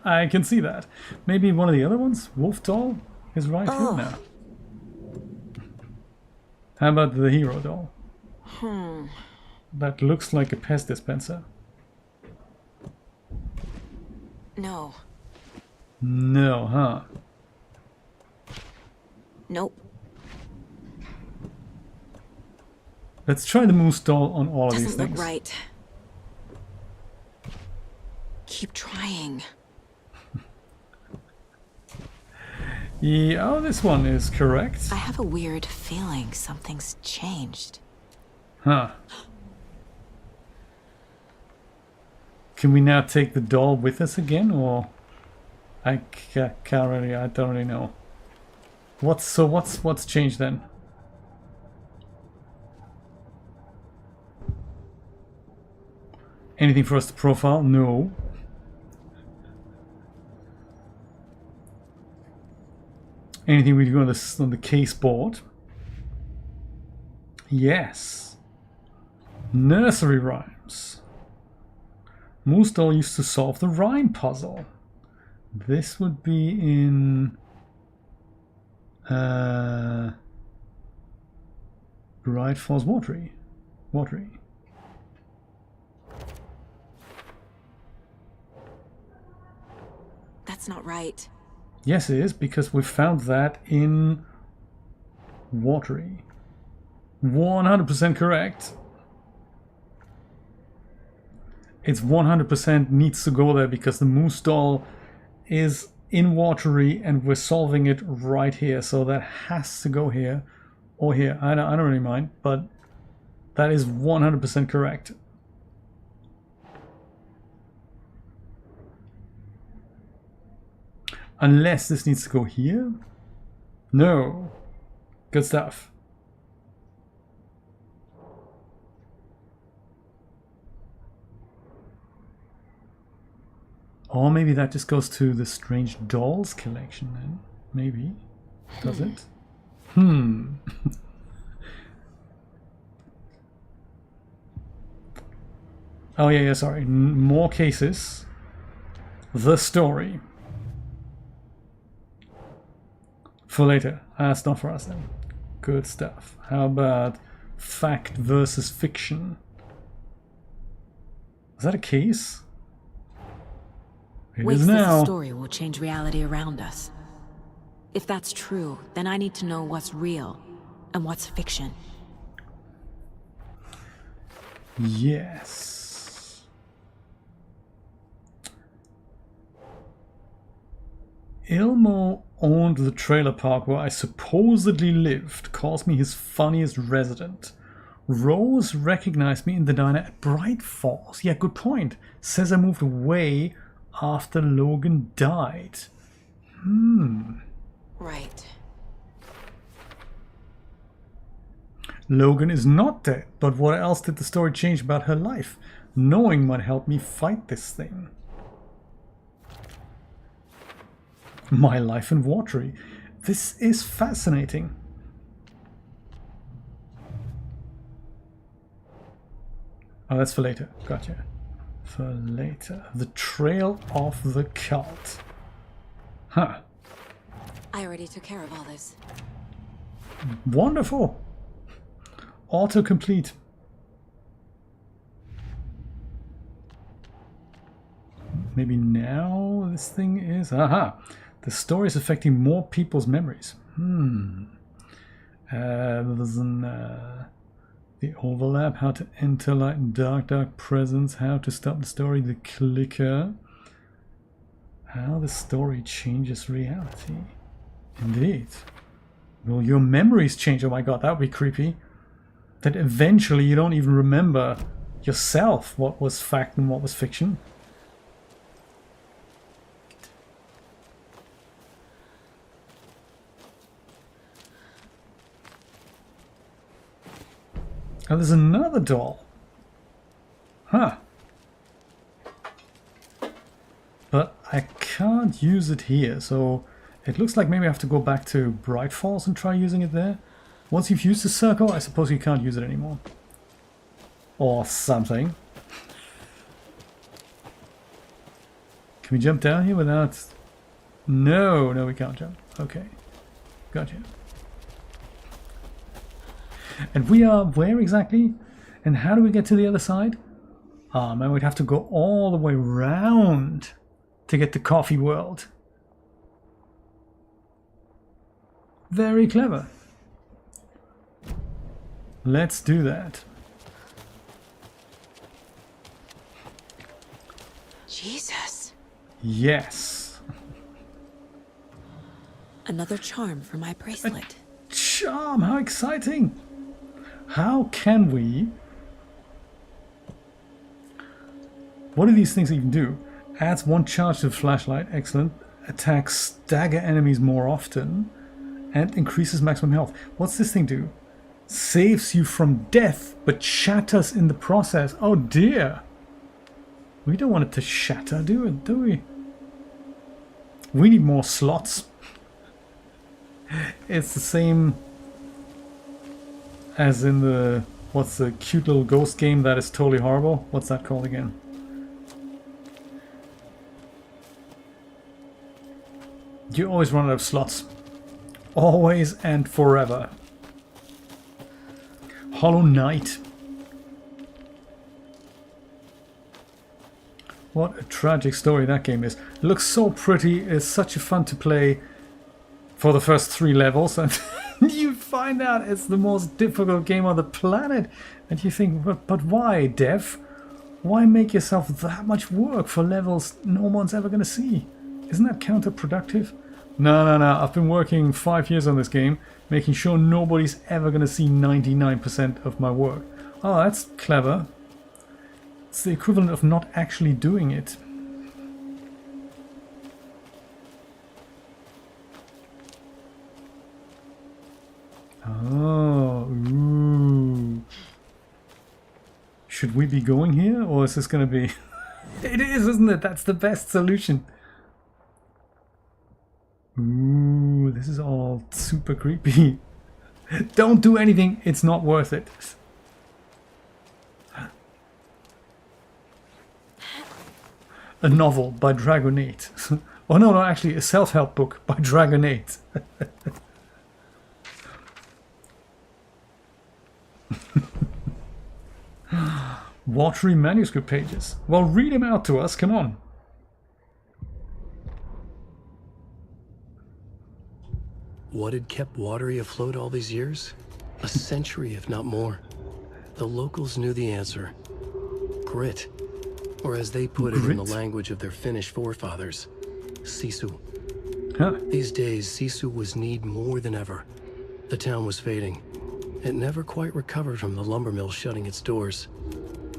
I can see that. Maybe one of the other ones, Wolf Doll, is right here now. How about the hero doll? That looks like a pest dispenser. No. No, huh? Nope. Let's try the moose doll on all of these Doesn't things. look right. Keep trying. Yeah, oh, this one is correct. I have a weird feeling something's changed. Huh. Can we now take the doll with us again, or I can't really, I don't really know. What's changed then? Anything for us to profile? No. Anything we do on the case board? Yes. Nursery rhymes. Moose doll used to solve the rhyme puzzle. This would be in Bright Falls Watery. That's not right. Yes, it is, because we found that in Watery. 100% correct. It's 100% needs to go there because the moose doll is in Watery and we're solving it right here. So that has to go here or here. I don't really mind, but that is 100% correct. Unless this needs to go here? No. Good stuff. Or maybe that just goes to the Strange Dolls collection then. Maybe. Does it? Oh yeah, sorry. More cases. The story. For later. That's not for us then. Good stuff. How about fact versus fiction? Is that a case? It is now. This story will change reality around us. If that's true, then I need to know what's real and what's fiction. Yes. Ilmo owned the trailer park where I supposedly lived, calls me his funniest resident. Rose recognized me in the diner at Bright Falls. Yeah, good point. Says I moved away after Logan died. Right. Logan is not dead, but what else did the story change about her life? Knowing might help me fight this thing. My life in Watery. This is fascinating. Oh, that's for later. Gotcha. For later. The Trail of the Cult. Huh. I already took care of all this. Wonderful. Autocomplete. Maybe now this thing is... Aha! The story is affecting more people's memories. There's the overlap, how to enter light and dark presence, how to stop the story, the clicker. How the story changes reality. Indeed. Will your memories change? Oh my god, that would be creepy. That eventually you don't even remember yourself what was fact and what was fiction. Oh, there's another doll. Huh. But I can't use it here, so it looks like maybe I have to go back to Bright Falls and try using it there. Once you've used the circle, I suppose you can't use it anymore. Or something. Can we jump down here without... No, we can't jump. Okay. Gotcha. And we are where exactly? And how do we get to the other side? Ah, man, we'd have to go all the way round to get to Coffee World. Very clever. Let's do that. Jesus. Yes. Another charm for my bracelet. Charm, how exciting! How can we... What do these things even do? Adds 1 charge to the flashlight, excellent. Attacks stagger enemies more often. And increases maximum health. What's this thing do? Saves you from death, but shatters in the process. Oh dear! We don't want it to shatter, do we? We need more slots. It's the same as in the... What's the cute little ghost game that is totally horrible? What's that called again? You always run out of slots. Always and forever. Hollow Knight. What a tragic story that game is. It looks so pretty, it's such a fun to play for the first 3 levels, and you find out it's the most difficult game on the planet. And you think, but why, dev? Why make yourself that much work for levels no one's ever going to see? Isn't that counterproductive? No. I've been working 5 years on this game, making sure nobody's ever going to see 99% of my work. Oh, that's clever. It's the equivalent of not actually doing it. Oh, ooh. Should we be going here, or is this going to be... It is, isn't it? That's the best solution. Ooh, this is all super creepy. Don't do anything, it's not worth it. A novel by Dragonate. Oh no, actually a self-help book by Dragonate. Watery manuscript pages. Well, read them out to us, come on. What had kept Watery afloat all these years? A century, if not more. The locals knew the answer. Grit. Or as they put it in the language of their Finnish forefathers, sisu. Huh. These days, sisu was needed more than ever. The town was fading. It never quite recovered from the lumber mill shutting its doors.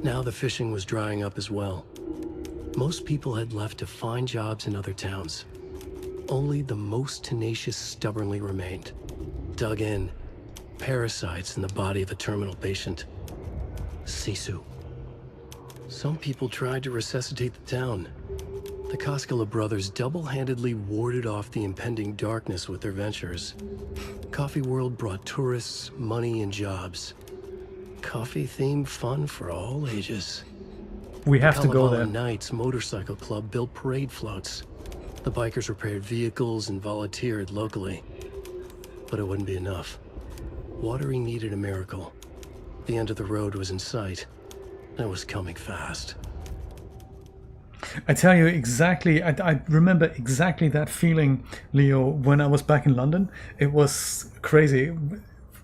Now the fishing was drying up as well. Most people had left to find jobs in other towns. Only the most tenacious stubbornly remained. Dug in. Parasites in the body of a terminal patient. Sisu. Some people tried to resuscitate the town. The Koskela brothers double-handedly warded off the impending darkness with their ventures. Coffee World brought tourists, money, and jobs. Coffee-themed fun for all ages. We have to go Kalevala there. Knights Motorcycle Club built parade floats. The bikers repaired vehicles and volunteered locally. But it wouldn't be enough. Watery needed a miracle. The end of the road was in sight. It was coming fast. I tell you exactly, I remember exactly that feeling, Leo, when I was back in London. It was crazy.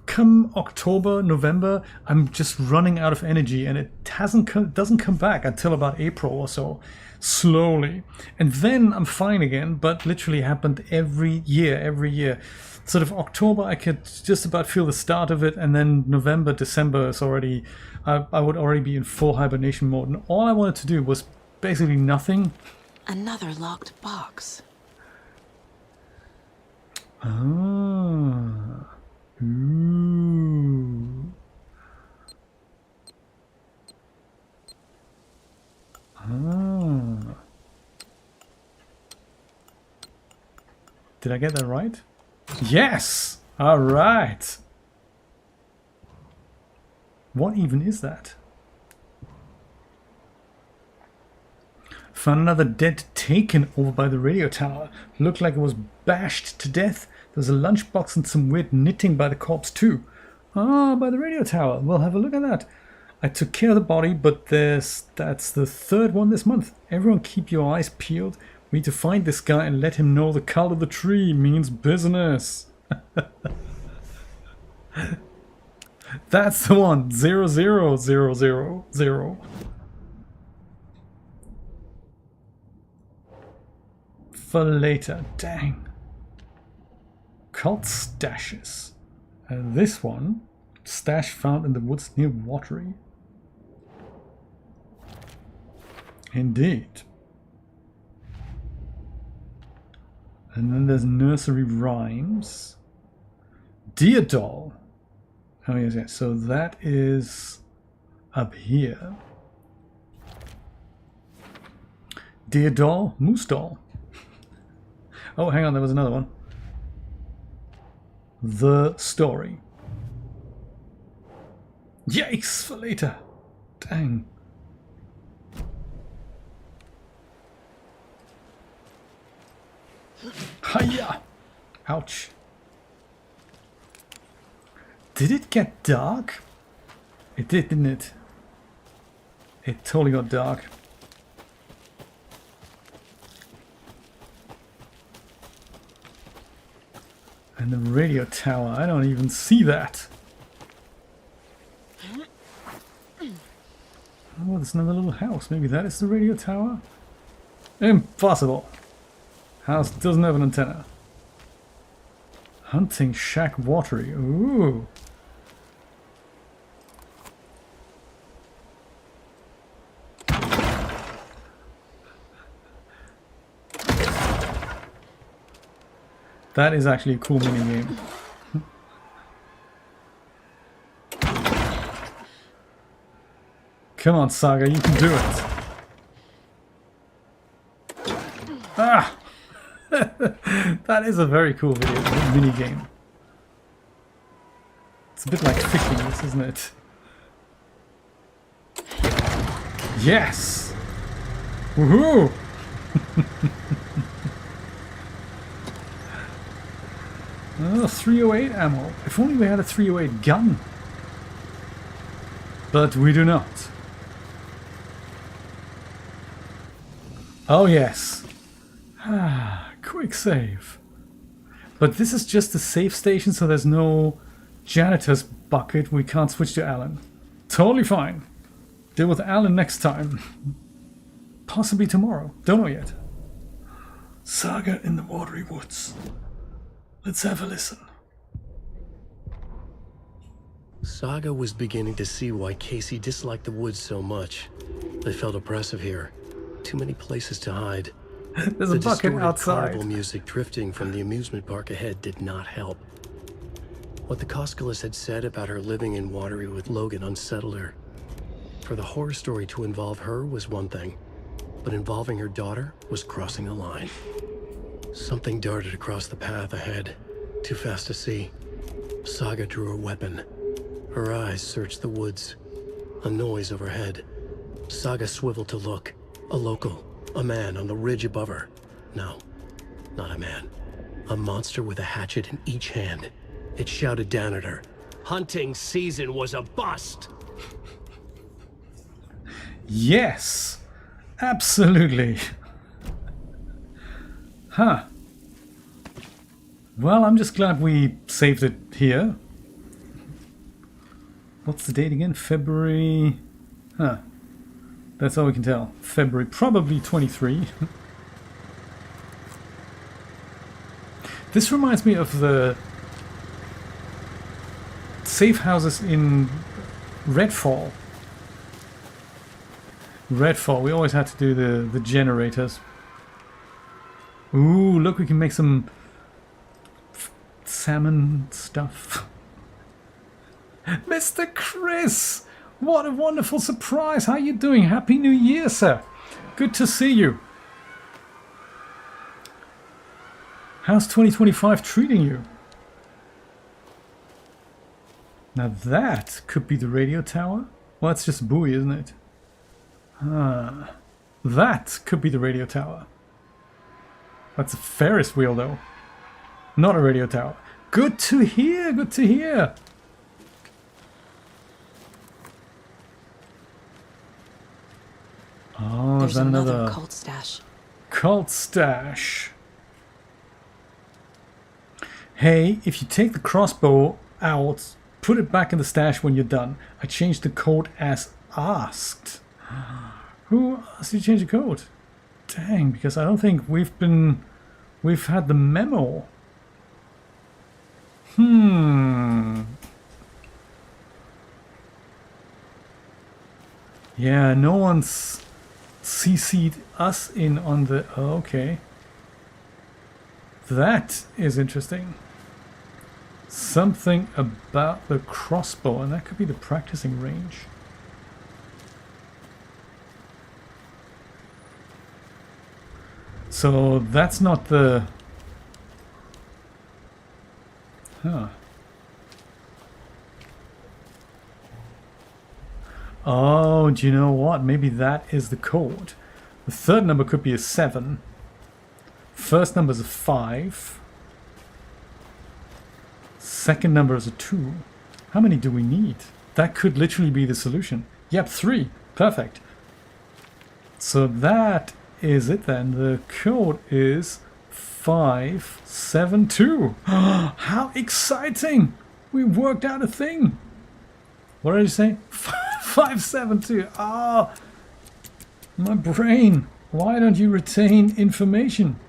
Come October, November, I'm just running out of energy, and it doesn't come back until about April or so, slowly. And then I'm fine again, but literally happened every year. Sort of October, I could just about feel the start of it, and then November, December is already, I would already be in full hibernation mode. And all I wanted to do was basically nothing. Another locked box. Ah. Ooh. Ah. Did I get that right? Yes! All right. What even is that? Found another dead taken over by the radio tower. Looked like it was bashed to death. There's a lunchbox and some weird knitting by the corpse too. Ah, by the radio tower. We'll have a look at that. I took care of the body, but that's the third one this month. Everyone keep your eyes peeled. We need to find this guy and let him know the cult of the tree means business. That's the one. 00000. For later. Dang. Cult stashes. And this one, stash found in the woods near Watery. Indeed. And then there's nursery rhymes. Dear doll. Oh yes, yes. So that is up here. Dear doll, moose doll. Oh, hang on, there was another one. The story. Yikes for later. Dang. Hiya! Ouch. Did it get dark? It did, didn't it? It totally got dark. And the radio tower, I don't even see that. Oh, there's another little house. Maybe that is the radio tower? Impossible. House doesn't have an antenna. Hunting shack Watery. Ooh. That is actually a cool minigame. Come on, Saga, you can do it. Ah! That is a very cool minigame. It's a bit like fishing, this, isn't it? Yes! Woohoo! Oh, 308 ammo. If only we had a 308 gun. But we do not. Oh yes. Quick save. But this is just a save station, so there's no janitor's bucket. We can't switch to Alan. Totally fine. Deal with Alan next time. Possibly tomorrow. Don't know yet. Saga in the Watery Woods. Let's have a listen. Saga was beginning to see why Casey disliked the woods so much. They felt oppressive here. Too many places to hide. There's a bucket outside. Carnival music drifting from the amusement park ahead did not help. What the Koskalas had said about her living in Watery with Logan unsettled her. For the horror story to involve her was one thing, but involving her daughter was crossing a line. Something darted across the path ahead, too fast to see. Saga drew her weapon. Her eyes searched the woods. A noise overhead. Saga swiveled to look. A local. A man on the ridge above her. No, not a man. A monster with a hatchet in each hand. It shouted down at her. Hunting season was a bust! Yes! Absolutely! Huh. Well, I'm just glad we saved it here. What's the date again? February... Huh. That's all we can tell. February, probably 23. This reminds me of the safe houses in Redfall. Redfall, we always had to do the generators. Ooh, look, we can make some salmon stuff. Mr. Chris! What a wonderful surprise! How you doing? Happy New Year, sir! Good to see you. How's 2025 treating you? Now that could be the radio tower. Well, it's just a buoy, isn't it? That could be the radio tower. That's a Ferris wheel, though. Not a radio tower. Good to hear, good to hear. Oh, there's is that another cult stash. Cult stash. Hey, if you take the crossbow out, put it back in the stash when you're done. I changed the code as asked. Who asked you to change the code? Dang, because I don't think we've had the memo. Yeah, no one's CC'd us in on the... Oh, okay. That is interesting. Something about the crossbow, and that could be the practicing range. So that's not the... Huh. Oh, do you know what? Maybe that is the code. The third number could be a 7. First number is a 5. Second number is a 2. How many do we need? That could literally be the solution. Yep, 3. Perfect. So that is it then. The code is 572. How exciting! We worked out a thing. What did you say? 572. Ah, my brain. Why don't you retain information?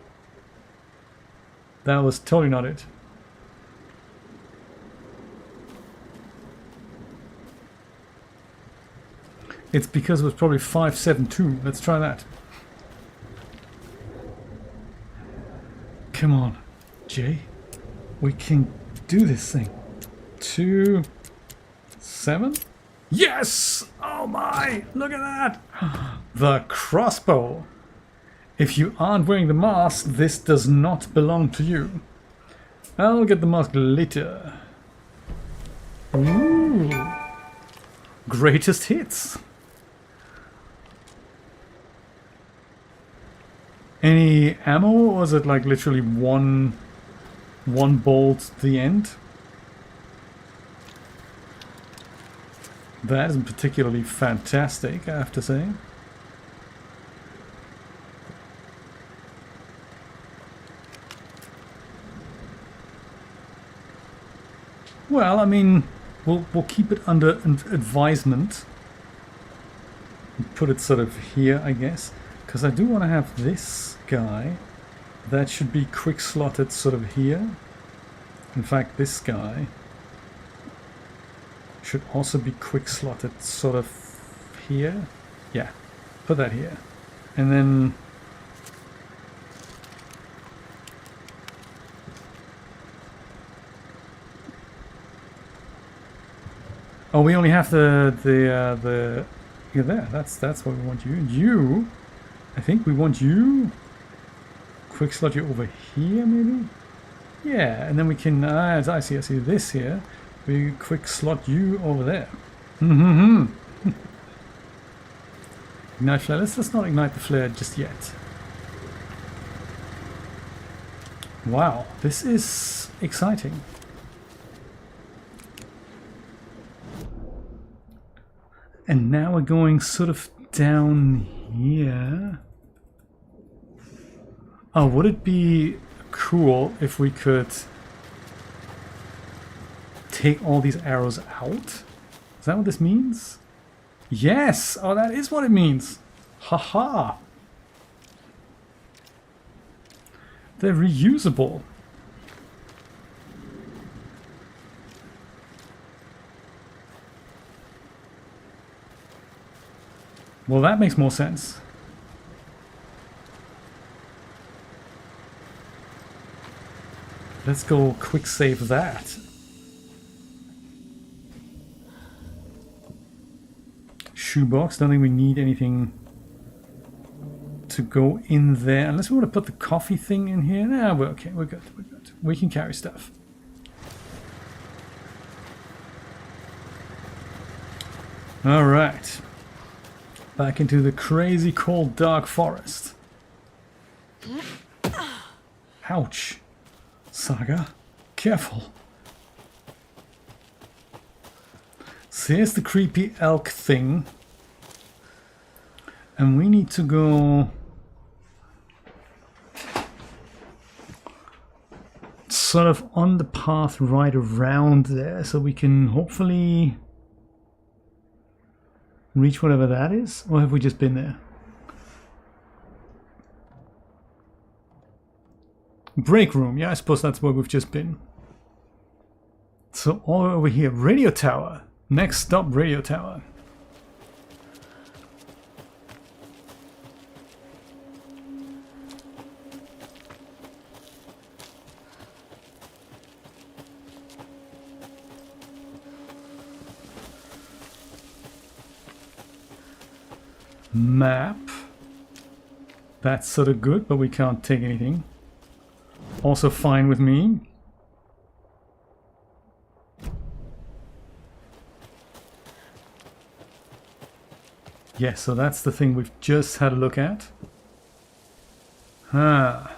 That was totally not it. It's because it was probably 572. Let's try that. Come on, Jay. We can do this thing. 2, 7. Yes! Oh my! Look at that! The crossbow. If you aren't wearing the mask, this does not belong to you. I'll get the mask later. Ooh. Greatest hits. Any ammo, or is it like literally one bolt to the end? That isn't particularly fantastic, I have to say. Well, I mean, we'll keep it under advisement. Put it sort of here, I guess, because I do want to have this guy. That should be quick slotted sort of here. In fact, this guy should also be quick slotted sort of here. Yeah, put that here. And then oh, we only have the yeah, there. That's what we want you. You, I think we want you. Quick slot you over here, maybe. Yeah, and then we can. I see this here. We quick slot you over there. Ignite flare. Let's not ignite the flare just yet. Wow, this is exciting. And now we're going sort of down here. Oh, would it be cool if we could take all these arrows out? Is that what this means? Yes! Oh, that is what it means. Haha! They're reusable. Well, that makes more sense. Let's go quick save that. Shoebox, don't think we need anything to go in there. Unless we want to put the coffee thing in here. Nah, we're okay, we're good, we're good. We can carry stuff. Alright. Back into the crazy cold dark forest. Ouch. Saga, careful. So here's the creepy elk thing. And we need to go sort of on the path right around there so we can hopefully reach whatever that is. Or have we just been there? Break room, yeah, I suppose that's where we've just been. So all over here, radio tower. Next stop, radio tower. Map. That's sort of good, but we can't take anything. Also fine with me. Yeah, so that's the thing we've just had a look at. Ah.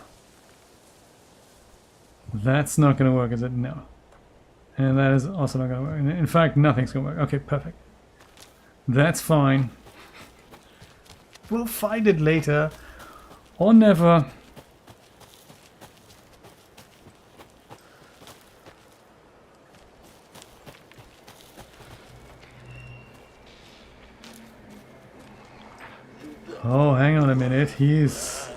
That's not going to work, is it? No. And that is also not going to work. In fact, nothing's going to work. Okay, perfect. That's fine. We'll find it later. Or never. Oh, hang on a minute. He's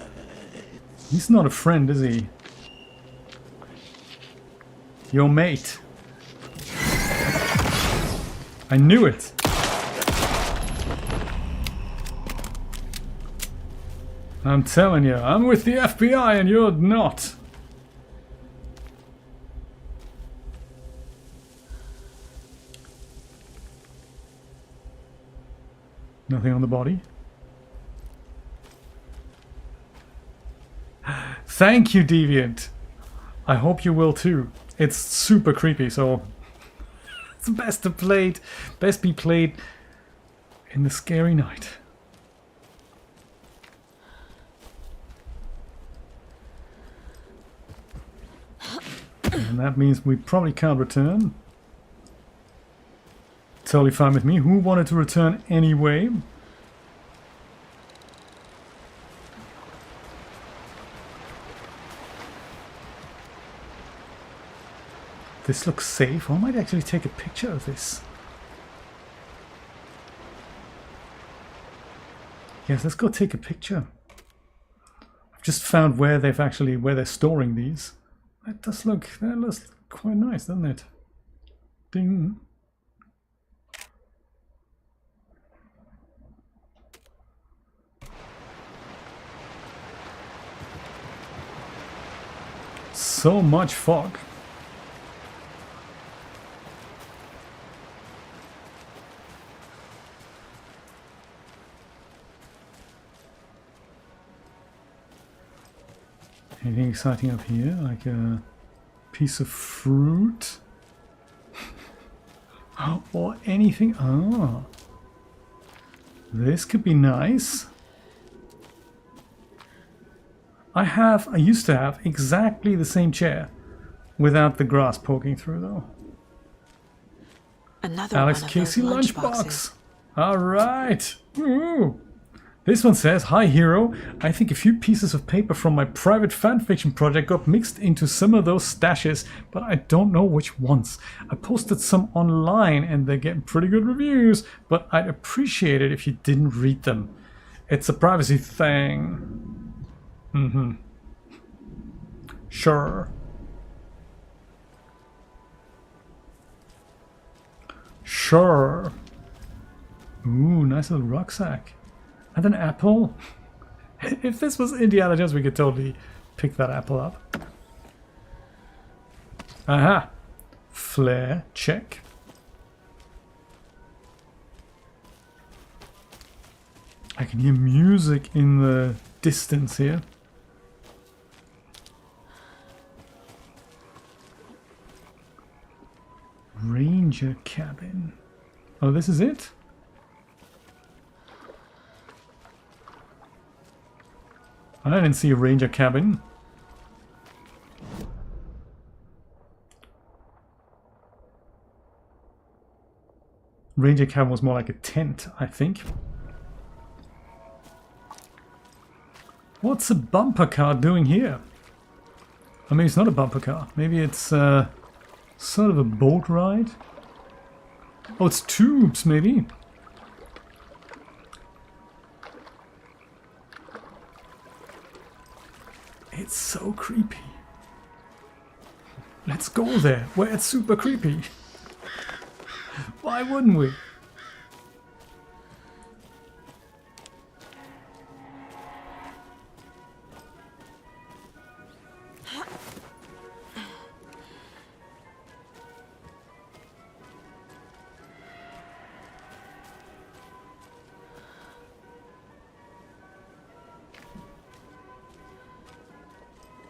not a friend, is he? Your mate. I knew it. I'm telling you, I'm with the FBI and you're not. Nothing on the body. Thank you, Deviant. I hope you will too. It's super creepy, so the best be played in the scary night. And that means we probably can't return. Totally fine with me. Who wanted to return anyway? This looks safe. I might actually take a picture of this. Yes, let's go take a picture. I've just found where they're storing these. That looks quite nice, doesn't it? Ding. So much fog. Anything exciting up here? Like a piece of fruit? Or anything? Ah. This could be nice. I used to have exactly the same chair without the grass poking through though. Another Alex one of Casey those lunchbox. Alright. This one says, "Hi hero, I think a few pieces of paper from my private fanfiction project got mixed into some of those stashes, but I don't know which ones. I posted some online and they're getting pretty good reviews, but I'd appreciate it if you didn't read them. It's a privacy thing." Sure. Sure. Ooh, nice little rucksack. And an apple. If this was Indiana Jones, we could totally pick that apple up. Aha. Flare, check. I can hear music in the distance here. Ranger cabin. Oh, this is it? I didn't see a ranger cabin. Ranger cabin was more like a tent, I think. What's a bumper car doing here? I mean, it's not a bumper car. Maybe it's sort of a boat ride. Oh, it's tubes, maybe. It's so creepy. Let's go there, where it's super creepy. Why wouldn't we?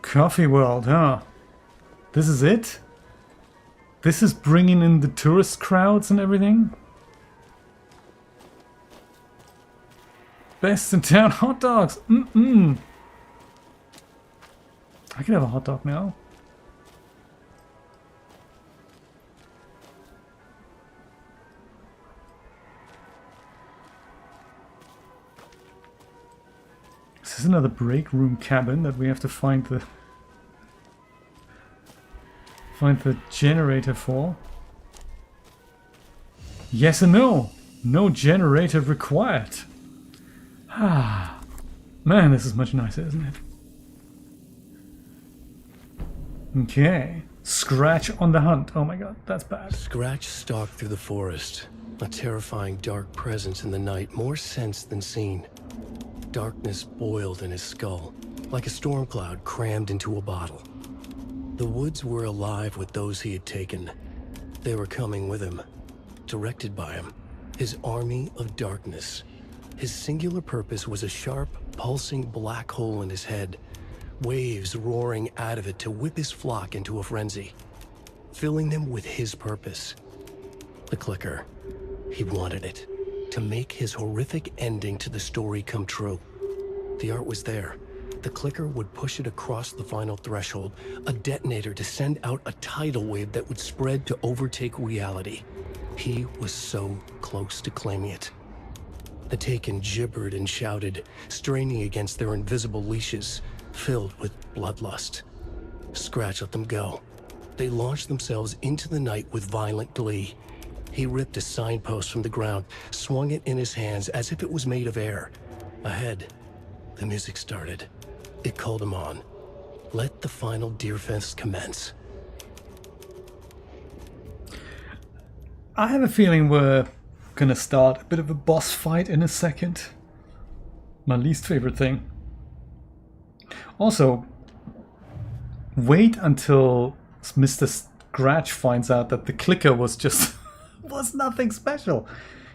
Coffee World, huh? This is it? This is bringing in the tourist crowds and everything? Best in town hot dogs! I could have a hot dog now. This is another break room cabin that we have to find the generator for. Yes and no. No generator required. Ah, man, this is much nicer, isn't it? Okay. Scratch on the hunt. Oh my god, that's bad. Scratch stalked through the forest. A terrifying dark presence in the night, more sensed than seen. Darkness boiled in his skull, like a storm cloud crammed into a bottle. The woods were alive with those he had taken. They were coming with him, directed by him. His army of darkness. His singular purpose was a sharp, pulsing black hole in his head, waves roaring out of it to whip his flock into a frenzy, filling them with his purpose. The clicker. He wanted it. To make his horrific ending to the story come true. The art was there. The clicker would push it across the final threshold, a detonator to send out a tidal wave that would spread to overtake reality. He was so close to claiming it. The Taken gibbered and shouted, straining against their invisible leashes, filled with bloodlust. Scratch let them go. They launched themselves into the night with violent glee. He ripped a signpost from the ground, swung it in his hands as if it was made of air. Ahead, the music started. It called him on. Let the final Deerfest commence. I have a feeling we're gonna start a bit of a boss fight in a second. My least favorite thing. Also, wait until Mr. Scratch finds out that the clicker was just was nothing special.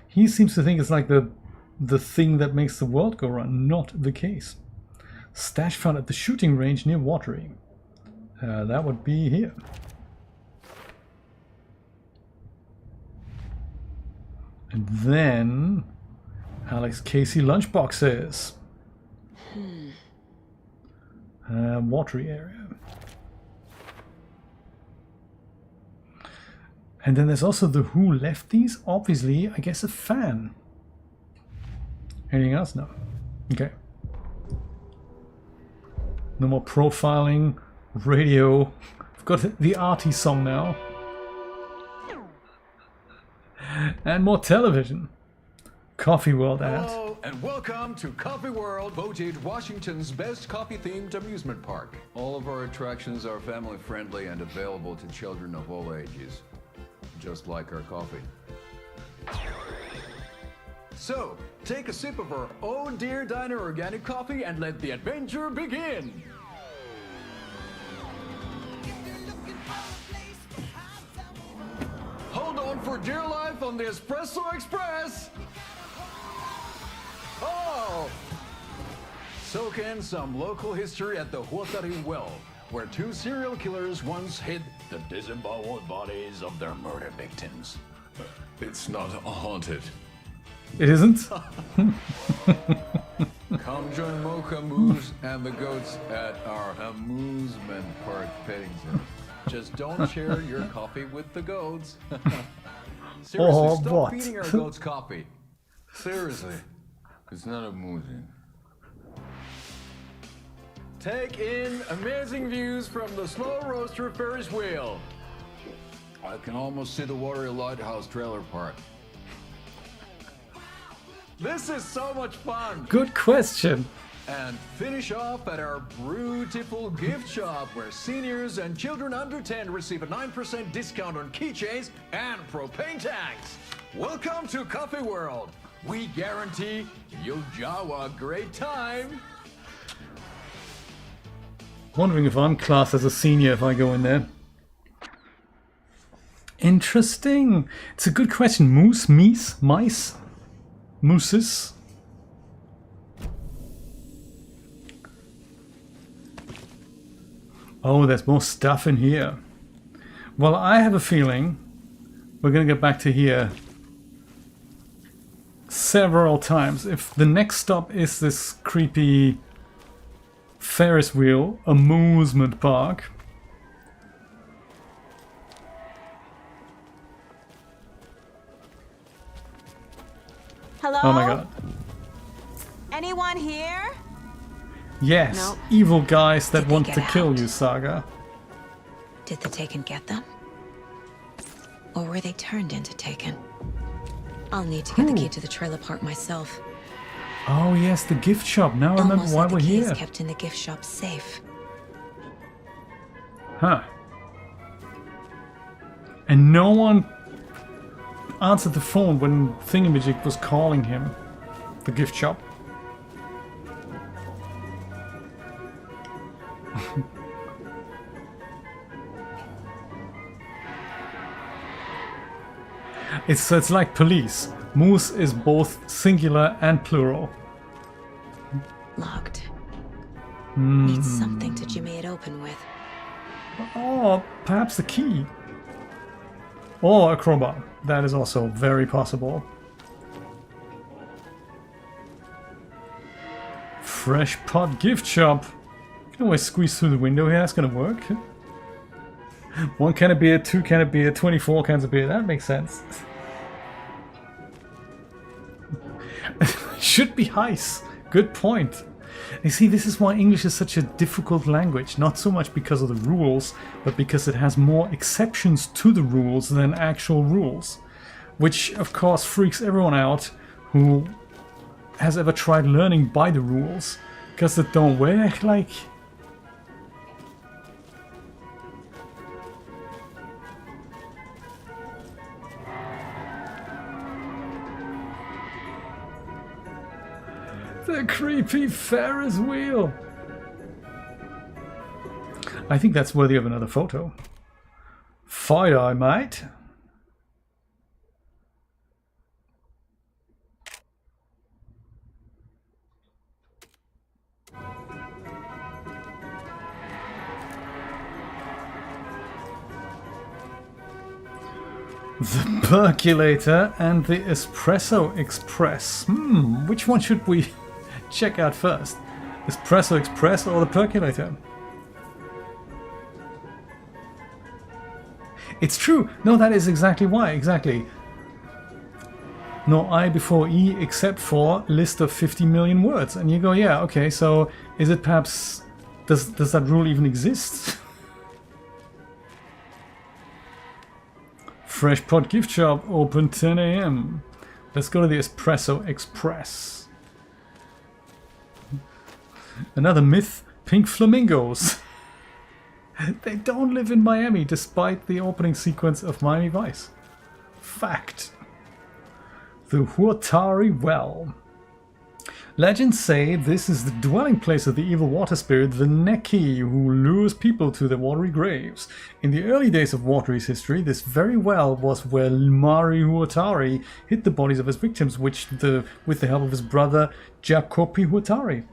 He seems to think it's like the thing that makes the world go round. Not the case. Stash found at the shooting range near Watery. That would be here. And then Alex Casey lunchboxes. Watery area. And then there's also the Who left these. Obviously, I guess a fan. Anything else? No. Okay. No more profiling. Radio. I've got the arty song now. And more television. Coffee World ad. Hello and welcome to Coffee World, voted Washington's best coffee-themed amusement park. All of our attractions are family-friendly and available to children of all ages, just like our coffee. So, take a sip of our own Deer Diner organic coffee and let the adventure begin. Hold on for dear life on the Espresso Express. Oh! Soak in some local history at the Whatsits well, where two serial killers once hid the disemboweled bodies of their murder victims. It's not haunted. It isn't? Come join Mocha Moose and the goats at our amusement park petting zoo. Just don't share your coffee with the goats. Seriously, stop feeding our goats coffee. Seriously, it's not amusing. Take in amazing views from the Slow Roaster Ferris wheel. I can almost see the Watery Lighthouse trailer park. This is so much fun. Good question. And finish off at our beautiful gift shop where seniors and children under 10 receive a 9% discount on keychains and propane tanks. Welcome to Coffee World. We guarantee you'll jaw a great time. Wondering if I'm classed as a senior if I go in there. Interesting. It's a good question. Moose, meese, mice, mooses. Oh, there's more stuff in here. Well, I have a feeling we're going to get back to here several times. If the next stop is this creepy Ferris wheel amusement park. Hello? Oh my god. Anyone here? Yes, Nope. evil guys that Did they want get to kill out? you, Saga. Did the Taken get them? Or were they turned into Taken? I'll need to get the key to the trailer park myself. Oh yes, the gift shop. Now I remember Almost why like the we're key here. is kept in the gift shop safe. Huh. And no one answered the phone when Thingamajig was calling him. The gift shop. It's like police. Moose is both singular and plural. Locked. Hmm. Needs something to jimmy it open with. Oh, perhaps the key. Or a crowbar. That is also very possible. Fresh pot gift shop. Can always squeeze through the window here. That's gonna work. 1 can of beer, 2 can of beer, 24 cans of beer. That makes sense. Should be heis. Good point. You see, this is why English is such a difficult language. Not so much because of the rules, but because it has more exceptions to the rules than actual rules. Which, of course, freaks everyone out who has ever tried learning by the rules. Because they don't work, like... The creepy Ferris wheel! I think that's worthy of another photo. Fire-eye, mate. The percolator and the espresso express. Which one should we check out first? Espresso express or the percolator? It's true. No, that is exactly why. Exactly. No I before E except for list of 50 million words. And you go, yeah, okay, so is it perhaps... Does that rule even exist? Fresh Pot Gift Shop, open 10 AM. Let's go to the Espresso Express. Another myth, pink flamingos. They don't live in Miami despite the opening sequence of Miami Vice. Fact. The Huatari Well. Legends say this is the dwelling place of the evil water spirit, the Neki, who lures people to their watery graves. In the early days of Watery's history, this very well was where Mari Huatari hid the bodies of his victims, with the help of his brother Jacopi Huatari.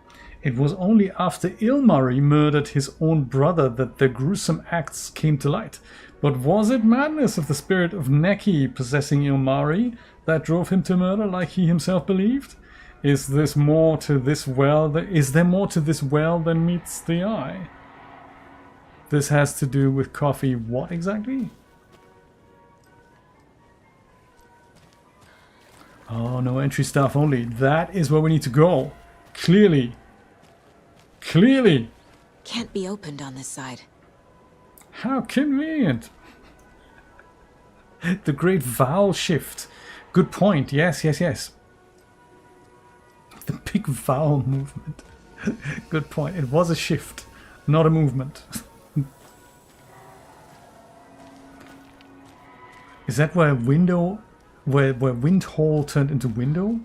It was only after Ilmari murdered his own brother that their gruesome acts came to light. But was it madness of the spirit of Neki possessing Ilmari that drove him to murder like he himself believed? Is there more to this well than meets the eye? This has to do with coffee what exactly? Oh, no entry staff only. That is where we need to go. Clearly. Clearly. Can't be opened on this side. How convenient. The great vowel shift. Good point. Yes, yes, yes. The big vowel movement. Good point. It was a shift, not a movement. Is that where window, where wind hole turned into window?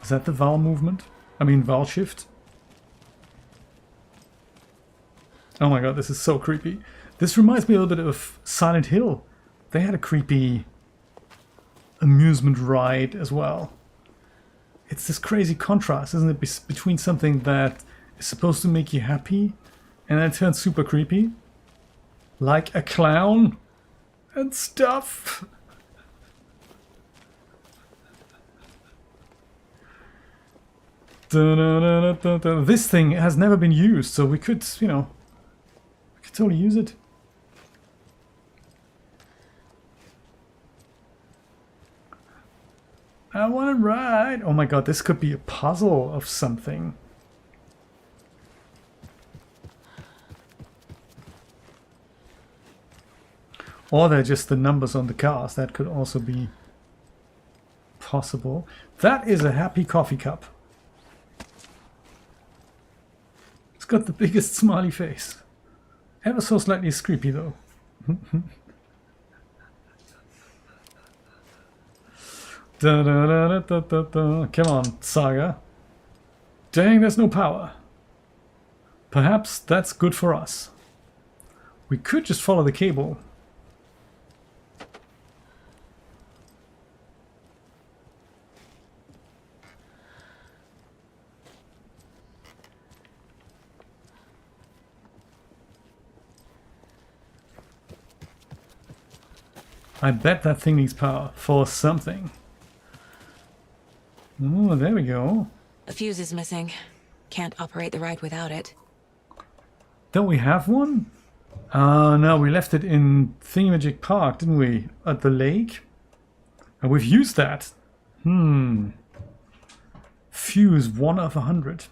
Is that the vowel movement? I mean vowel shift? Oh my god, this is so creepy. This reminds me a little bit of Silent Hill. They had a creepy amusement ride as well. It's this crazy contrast, isn't it, between something that is supposed to make you happy and then it turns super creepy, like a clown and stuff. This thing has never been used, so we could, you know, we could totally use it. I want to ride. Oh my god, this could be a puzzle of something. Or they're just the numbers on the cars. That could also be possible. That is a happy coffee cup. It's got the biggest smiley face. Ever so slightly creepy though. Da, da, da, da, da, da. Come on, Saga. Dang, there's no power. Perhaps that's good for us. We could just follow the cable. I bet that thing needs power for something. Oh, there we go. A fuse is missing. Can't operate the ride without it. Don't we have one? No, we left it in Thingamajig Park, didn't we? At the lake? And we've used that. Fuse 1 of 100.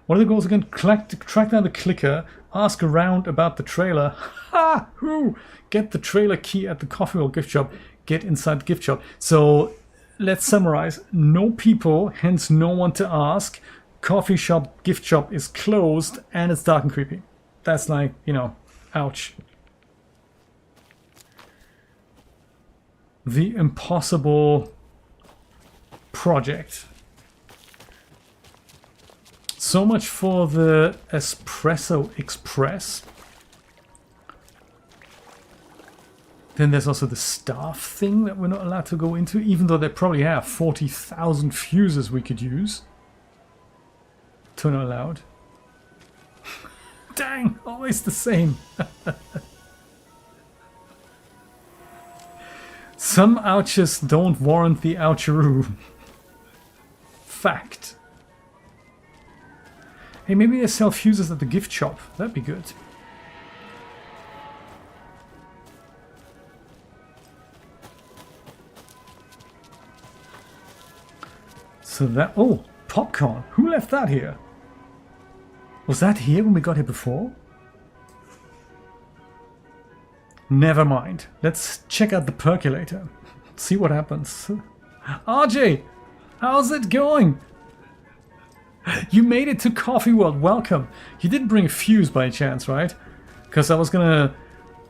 What are the goals again? Track down the clicker. Ask around about the trailer. Ha! Who? Get the trailer key at the Coffee World gift shop. Get inside the gift shop. So let's summarize. No people, hence no one to ask. Coffee shop, gift shop is closed, and it's dark and creepy. That's like, you know, ouch. The impossible project. So much for the Espresso Express. Then there's also the staff thing that we're not allowed to go into, even though they probably have 40,000 fuses we could use. Turn allowed. Dang, always the same. Some ouches don't warrant the oucheroo. Fact. Hey, maybe they sell fuses at the gift shop. That'd be good. So that... Oh, popcorn. Who left that here? Was that here when we got here before? Never mind. Let's check out the percolator. See what happens. RJ! How's it going? You made it to Coffee World. Welcome. You didn't bring a fuse by chance, right? Because I was gonna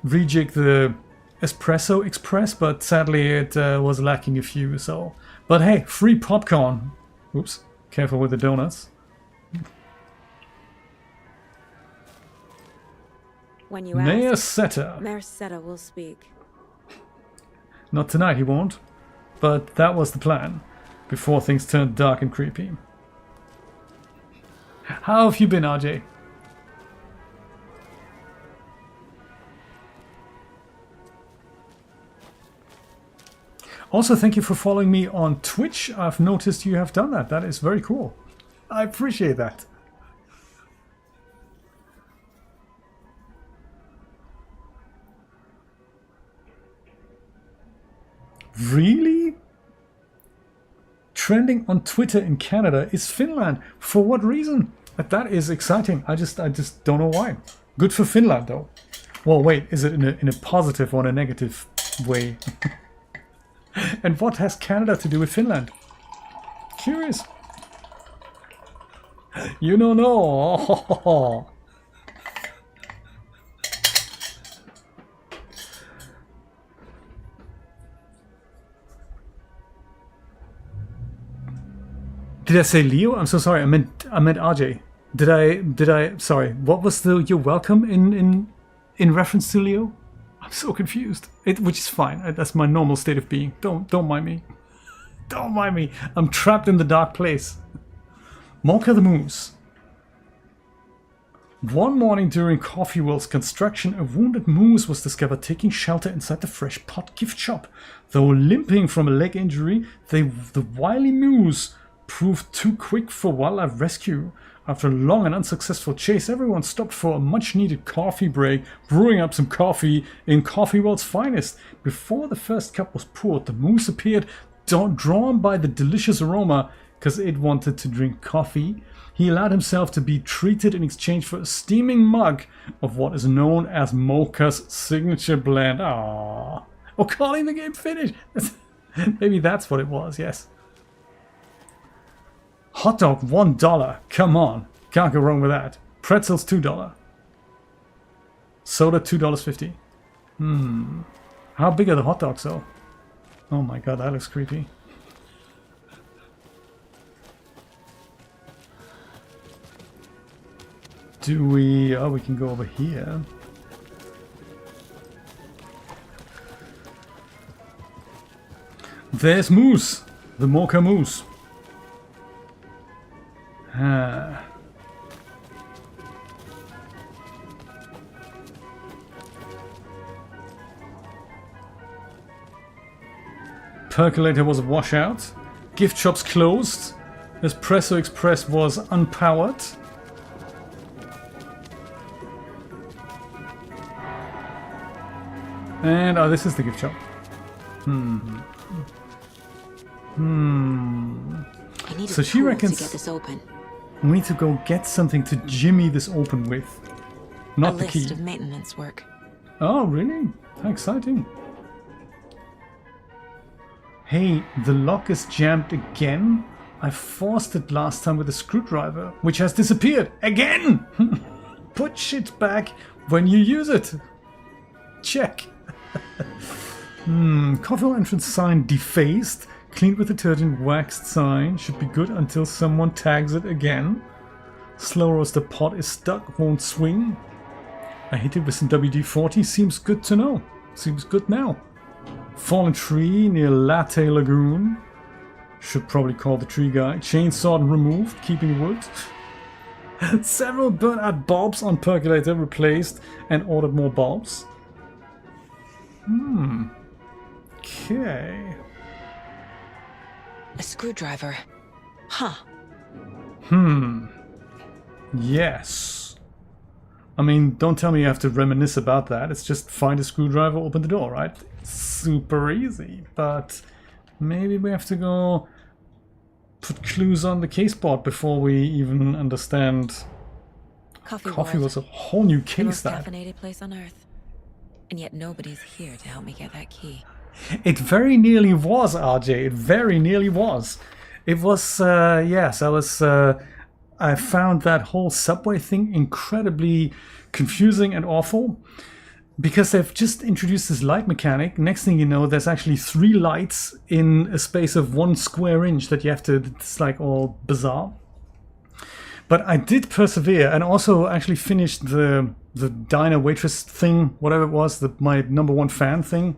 rejig the Espresso Express, but sadly it was lacking a fuse. So, but hey, free popcorn. Oops. Careful with the donuts. When you Mayor ask, Seta. Mayor Seta will speak. Not tonight, he won't. But that was the plan. Before things turned dark and creepy. How have you been, RJ? Also, thank you for following me on Twitch. I've noticed you have done that. That is very cool. I appreciate that. Really? Trending on Twitter in Canada is Finland. For what reason? That is exciting. I just don't know why. Good for Finland, though. Well, wait, is it in a positive or in a negative way? And what has Canada to do with Finland? Curious. You don't know. Did I say Leo? I'm so sorry. I meant RJ. Did I? Sorry. What was the "you're welcome" in reference to Leo? I'm so confused. Which is fine. That's my normal state of being. Don't mind me. Don't mind me. I'm trapped in the dark place. Mocha the Moose. One morning during Coffee World's construction, a wounded moose was discovered taking shelter inside the Fresh Pot gift shop. Though limping from a leg injury, the wily moose proved too quick for wildlife rescue. After a long and unsuccessful chase, everyone stopped for a much-needed coffee break, brewing up some coffee in Coffee World's finest. Before the first cup was poured, the moose appeared, drawn by the delicious aroma, because it wanted to drink coffee. He allowed himself to be treated in exchange for a steaming mug of what is known as Mocha's signature blend. Aww. Oh, calling the game finished! Maybe that's what it was, yes. Hot dog, $1. Come on. Can't go wrong with that. Pretzels, $2. Soda, $2.50. How big are the hot dogs, though? Oh my god, that looks creepy. Do we... Oh, we can go over here. There's Moose. The Mocha Moose. Percolator was a washout. Gift shops closed. Espresso Express was unpowered. And this is the gift shop. I need So a she tool reckons to get this open. we need to go get something to jimmy this open with. Not a the key. list of maintenance work. Oh, really? How exciting. Hey, the lock is jammed again. I forced it last time with a screwdriver, which has disappeared again. Put shit back when you use it. Check. Coffee entrance sign defaced. Cleaned with detergent, waxed sign. Should be good until someone tags it again. Slow roaster pot is stuck, won't swing. I hit it with some WD-40. Seems good to know. Seems good now. Fallen tree near Latte Lagoon. Should probably call the tree guy. Chainsaw removed, keeping wood. Several burnt out bulbs on Percolator replaced and ordered more bulbs. Okay. A screwdriver. Huh. Yes. I mean, don't tell me you have to reminisce about that. It's just find a screwdriver, open the door, right? Super easy. But maybe we have to go put clues on the case board before we even understand. Coffee was a whole new case. The most that. caffeinated place on Earth. And yet nobody's here to help me get that key. It very nearly was, RJ. It very nearly was. It was, yes, I found that whole subway thing incredibly confusing and awful because they've just introduced this light mechanic. Next thing you know, there's actually 3 lights in a space of 1 square inch that you have to, it's like all bizarre. But I did persevere and also actually finished the diner waitress thing, whatever it was, my #1 fan thing.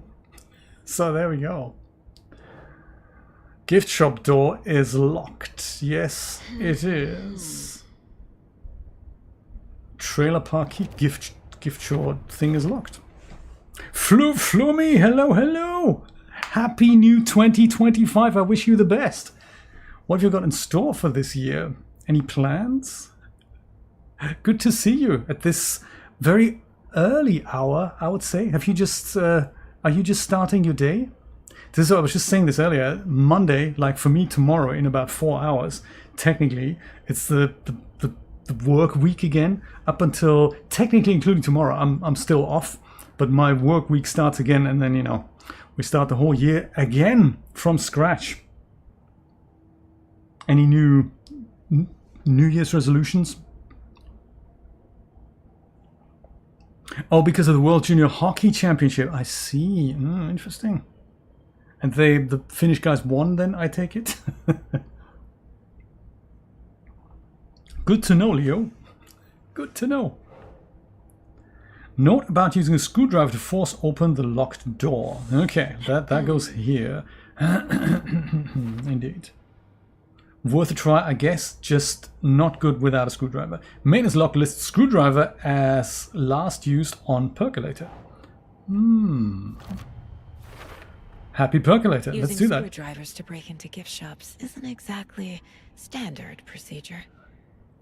So there we go. Gift shop door is locked. Yes, it is. Trailer park key gift shop thing is locked. Flummy, hello, hello. Happy new 2025. I wish you the best. What have you got in store for this year? Any plans? Good to see you at this very early hour, I would say. Have you just are you just starting your day? I was just saying this earlier. Monday, like for me tomorrow in about 4 hours, technically, it's the work week again. Up until technically including tomorrow, I'm still off, but my work week starts again, and then we start the whole year again from scratch. Any new New Year's resolutions? Oh, because of the World Junior Hockey Championship. I see. Interesting. And the Finnish guys won then, I take it? Good to know, Leo. Good to know. Note about using a screwdriver to force open the locked door. Okay, that goes here. Indeed. Worth a try, I guess, just not good without a screwdriver. Maintenance log lists screwdriver as last used on Percolator. Happy Percolator, let's do that. Using screwdrivers to break into gift shops isn't exactly standard procedure.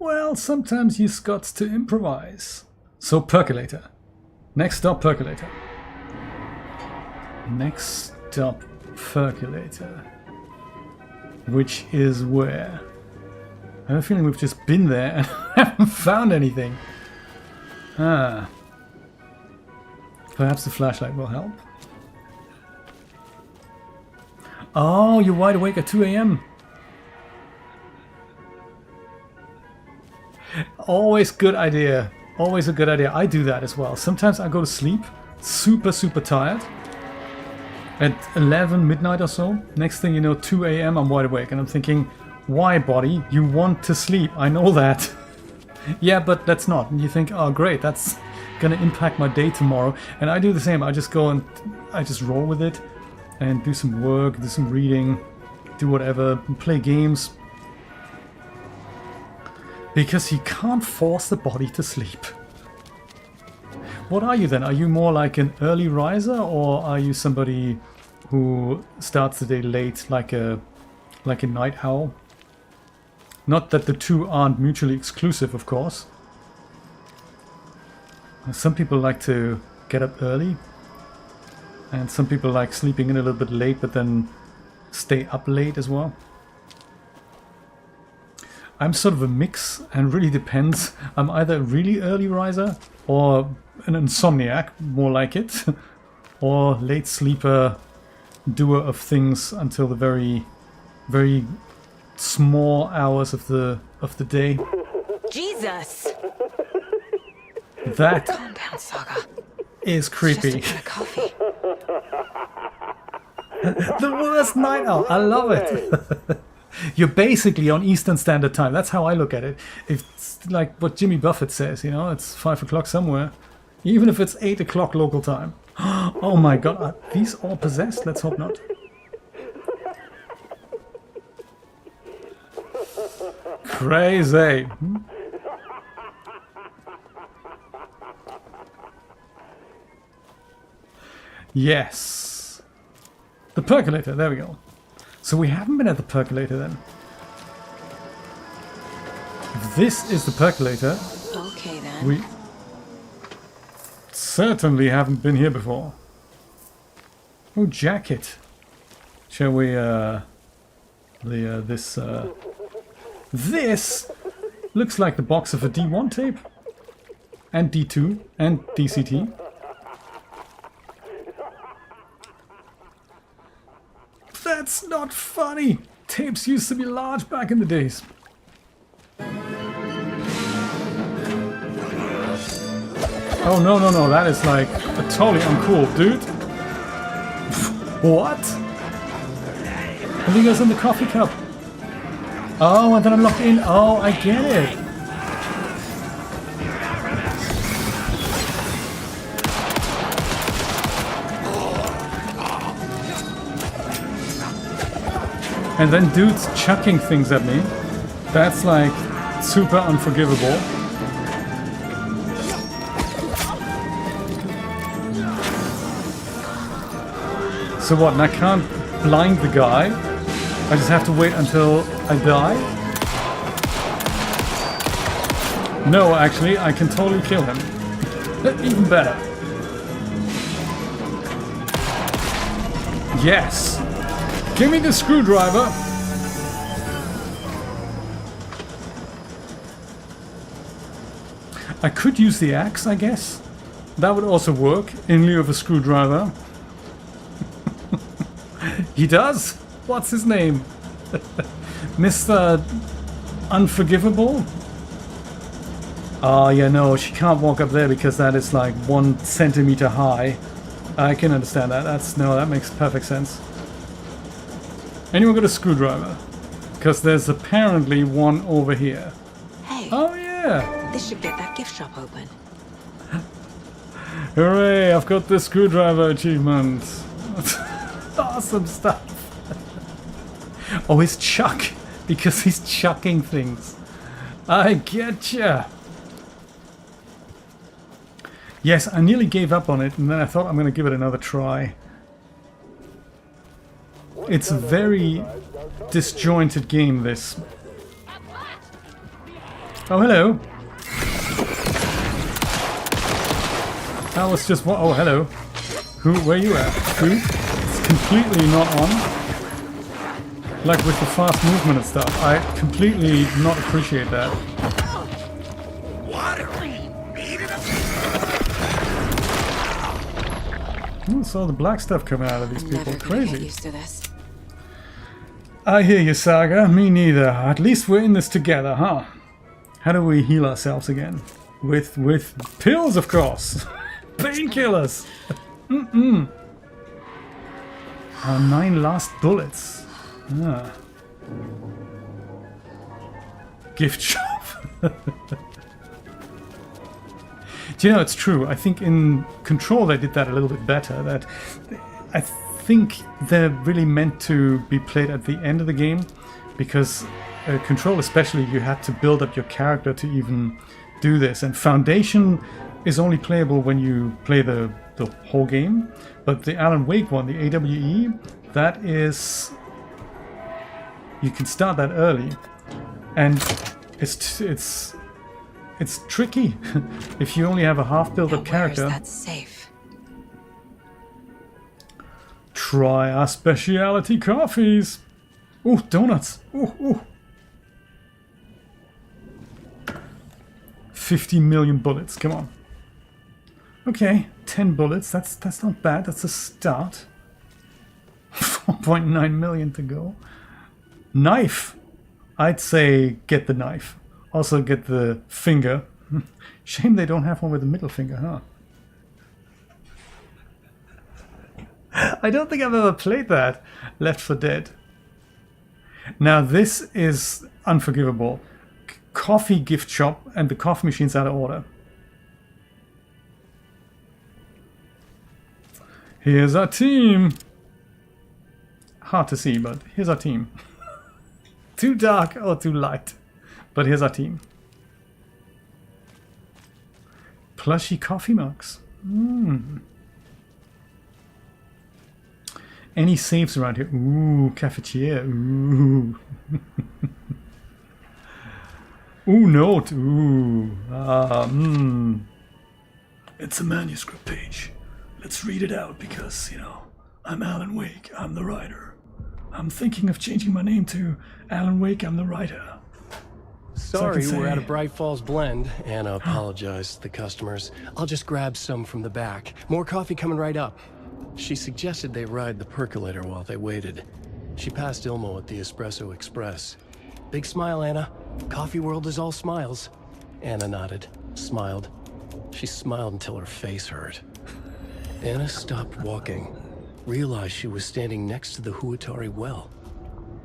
Well, sometimes you've got to improvise. So Percolator. Next stop, Percolator. Next stop, Percolator. Which is where? I have a feeling we've just been there and haven't found anything. Perhaps the flashlight will help. Oh, you're wide awake at 2 a.m. Always good idea. Always a good idea. I do that as well. Sometimes I go to sleep super tired. At 11 midnight or so, next thing you know, 2 a.m. I'm wide awake and I'm thinking, why, body? You want to sleep. I know that. Yeah, but that's not. And you think, oh great, that's gonna impact my day tomorrow. And I do the same. I just go and I just roll with it and do some work, do some reading, do whatever, play games. Because you can't force the body to sleep. What are you then? Are you more like an early riser, or are you somebody who starts the day late like a night owl. Not that the two aren't mutually exclusive, of course. Some people like to get up early, and some people like sleeping in a little bit late but then stay up late as well. I'm sort of a mix, and really depends. I'm either a really early riser or an insomniac, more like it, or late sleeper, doer of things until the very, very small hours of the day. Jesus! That Calm down, Saga. is creepy. Just a bit of coffee. The worst night owl. I love it. You're basically on Eastern Standard Time. That's how I look at it. It's like what Jimmy Buffett says, you know, it's 5 o'clock somewhere. Even if it's 8 o'clock local time. Oh my god, are these all possessed? Let's hope not. Crazy. Yes. The percolator, there we go. So we haven't been at the percolator then. If this is the percolator, Okay then. we certainly haven't been here before. Oh, jacket. Shall we, this looks like the box of a D1 tape. And D2 and DCT. That's not funny! Tapes used to be large back in the days. Oh no, no, no, that is like totally uncool, dude. What? I think it was in the coffee cup. Oh, and then I'm locked in. Oh, I get it. And then dudes chucking things at me. That's like super unforgivable. So what, and I can't blind the guy? I just have to wait until I die? No, actually, I can totally kill him. Even better. Yes! Give me the screwdriver! I could use the axe, I guess. That would also work, in lieu of a screwdriver. He does? What's his name? Mr. Unforgivable? Oh, yeah, no, she can't walk up there because that is like 1 centimeter high. I can understand that. That makes perfect sense. Anyone got a screwdriver? Because there's apparently one over here. Hey. Oh, yeah. This should get that gift shop open. Hooray, I've got the screwdriver achievement. Awesome stuff. Oh, his chuck. Because he's chucking things. I getcha. Yes, I nearly gave up on it, and then I thought I'm going to give it another try. It's a very disjointed game, this. Oh, hello. That was just what? Oh, hello. Where you at? Who? It's completely not on. Like with the fast movement and stuff. I completely not appreciate that. I saw the black stuff coming out of these people. Crazy. Get used to this. I hear you, Saga. Me neither. At least we're in this together, huh? How do we heal ourselves again? With pills, of course. Painkillers. Our 9 last bullets. Ah. Gift shop. Do you know, it's true. I think in Control they did that a little bit better. That I think they're really meant to be played at the end of the game, because Control especially, you had to build up your character to even do this. And Foundation is only playable when you play the the whole game. But the Alan Wake one, the AWE, that is, you can start that early, and it's tricky if you only have a half built up character. Where is that safe? Try our specialty coffees. Ooh, donuts. Ooh, ooh. 50 million bullets. Come on. Okay, 10 bullets. That's not bad. That's a start. 4.9 million to go. Knife. I'd say get the knife. Also get the finger. Shame they don't have one with the middle finger, huh? I don't think I've ever played that. Left 4 Dead. Now this is unforgivable. Coffee gift shop and the coffee machine's out of order. Here's our team. Hard to see, but here's our team. Too dark or too light. But here's our team. Plushy coffee mugs. Any saves around here? Ooh, cafetiere. Ooh. Ooh, note. Ooh. It's a manuscript page. Let's read it out because, you know, I'm Alan Wake. I'm the writer. I'm thinking of changing my name to Alan Wake. I'm the writer. Sorry, we're at a Bright Falls blend. Anna apologized to the customers. I'll just grab some from the back. More coffee coming right up. She suggested they ride the percolator while they waited. She passed Ilmo at the Espresso Express. Big smile, Anna. Coffee world is all smiles. Anna nodded, smiled. She smiled until her face hurt. Anna stopped walking, realized she was standing next to the Huatari well.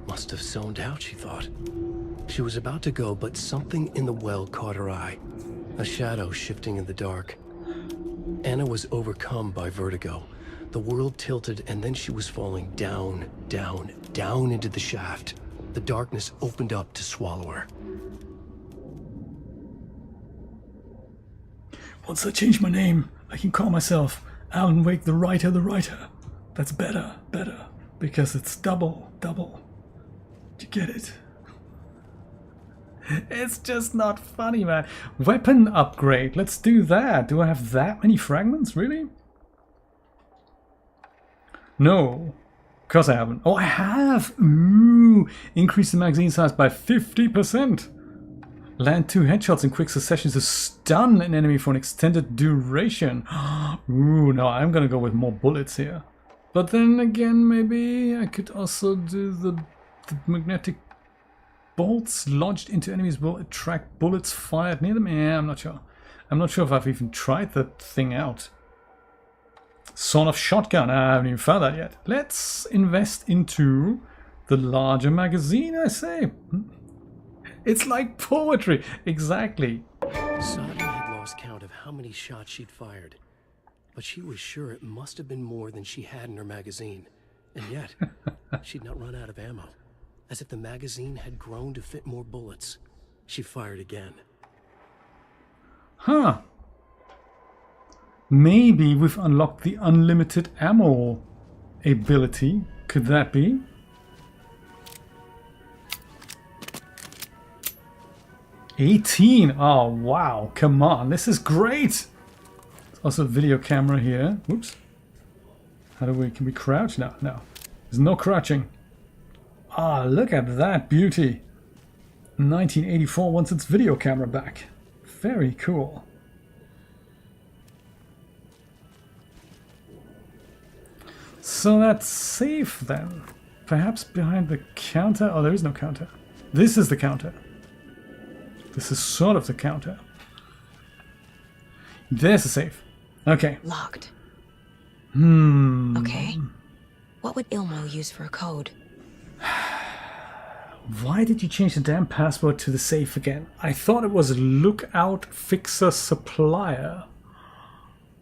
Must have zoned out, she thought. She was about to go, but something in the well caught her eye. A shadow shifting in the dark. Anna was overcome by vertigo. The world tilted, and then she was falling down, down, down into the shaft. The darkness opened up to swallow her. Once I change my name, I can call myself Alan Wake the writer, the writer. That's better, because it's double. Do you get it? It's just not funny, man. Weapon upgrade, let's do that. Do I have that many fragments, really? No, of course I haven't. Oh, I have! Ooh, increase the magazine size by 50%. Land 2 headshots in quick succession to stun an enemy for an extended duration. Ooh, no, I'm gonna go with more bullets here. But then again, maybe I could also do the magnetic bolts lodged into enemies will attract bullets fired near them. Yeah, I'm not sure. I'm not sure if I've even tried that thing out. Sort of shotgun. I haven't even found that yet. Let's invest into the larger magazine, I say. It's like poetry. Exactly. Sadi had lost count of how many shots she'd fired, but she was sure it must have been more than she had in her magazine. And yet, she'd not run out of ammo. As if the magazine had grown to fit more bullets. She fired again. Huh. Maybe we've unlocked the unlimited ammo ability. Could that be? $18. Oh, wow. Come on. This is great. There's also a video camera here. Whoops. How do we... Can we crouch? No, no. There's no crouching. Ah, look at that beauty. 1984 wants its video camera back. Very cool. So that's safe then. Perhaps behind the counter? Oh, there is no counter. This is the counter. This is sort of the counter. There's a safe. Okay. Locked. Okay. What would Ilmo use for a code? Why did you change the damn password to the safe again? I thought it was Lookout Fixer Supplier.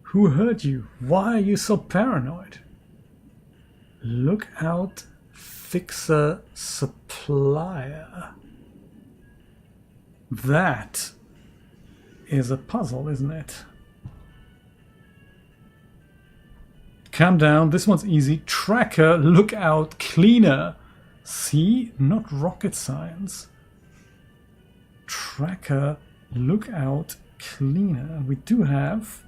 Who hurt you? Why are you so paranoid? Lookout Fixer Supplier. That is a puzzle, isn't it? calm down. This one's easy. Tracker, lookout, cleaner. See? Not rocket science. Tracker, lookout, cleaner. We do have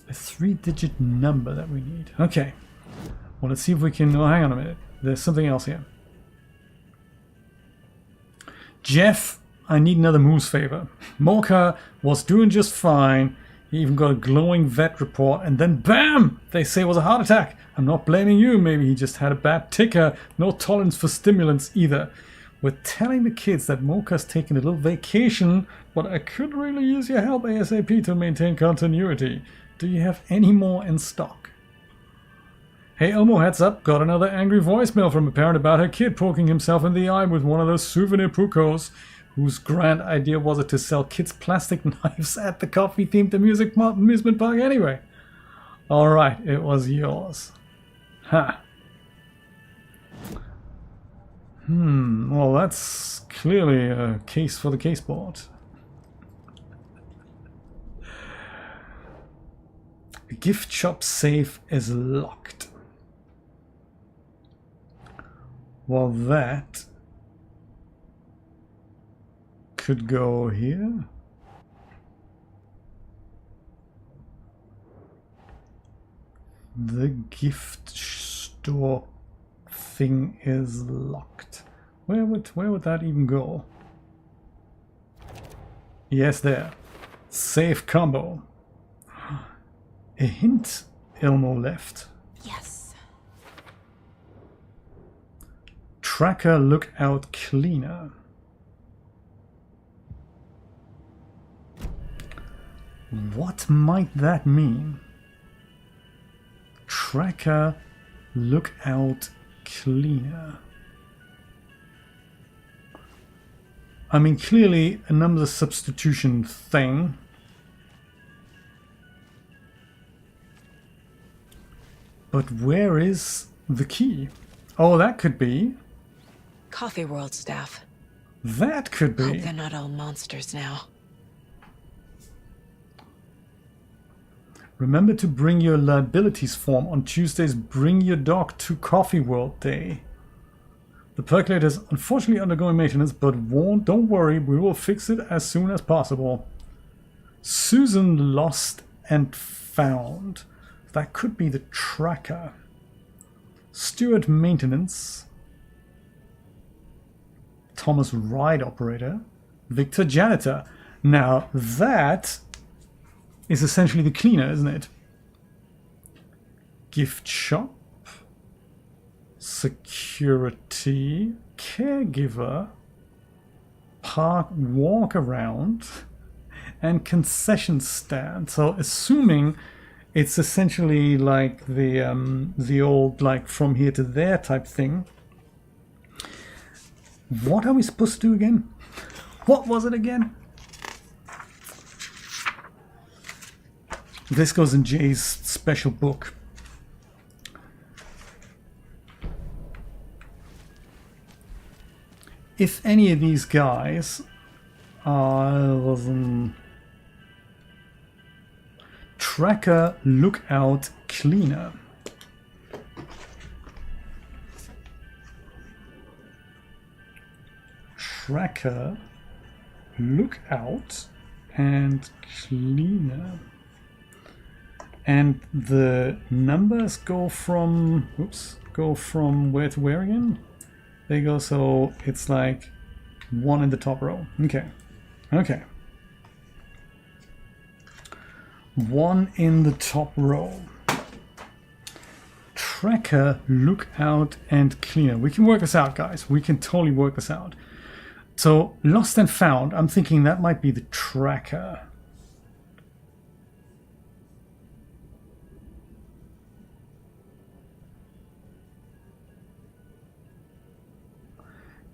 a 3-digit number that we need. Okay. Well, let's see if we can... Oh, hang on a minute. There's something else here. Jeff, I need another moose favor. Mocha was doing just fine. He even got a glowing vet report, and then BAM! They say it was a heart attack. I'm not blaming you. Maybe he just had a bad ticker. No tolerance for stimulants either. We're telling the kids that Mocha's taking a little vacation, but I could really use your help ASAP to maintain continuity. Do you have any more in stock? Hey Elmo, heads up. Got another angry voicemail from a parent about her kid poking himself in the eye with one of those souvenir pucos, whose grand idea was it to sell kids plastic knives at the coffee-themed amusement park anyway. Alright, it was yours. Ha. Well, that's clearly a case for the case board. The gift shop safe is locked. Well, that could go here. The gift store thing is locked. Where would that even go? Yes, there. Safe combo. A hint Elmo left. Yes. Tracker lookout cleaner. What might that mean? Tracker lookout cleaner. I mean, clearly a number substitution thing. But where is the key? Oh, that could be. Coffee World staff. That could be. Hope they're not all monsters now. Remember to bring your liabilities form on Tuesday's Bring Your Dog to Coffee World Day. The percolator is unfortunately undergoing maintenance, but don't worry, we will fix it as soon as possible. Susan lost and found. That could be the tracker. Steward maintenance. Thomas ride operator. Victor janitor. Now that is essentially the cleaner, isn't it? Gift shop. Security. Caregiver. Park walk around. And concession stand. So assuming it's essentially like the old like from here to there type thing. What are we supposed to do again? What was it again? This goes in Jay's special book. If any of these guys are tracker lookout cleaner. Tracker lookout and cleaner. And the numbers go from where to where again? They go, so it's like 1 in the top row. Okay. Okay. 1 in the top row. Tracker, lookout, and cleaner. We can work this out, guys. We can totally work this out. So, lost and found. I'm thinking that might be the tracker.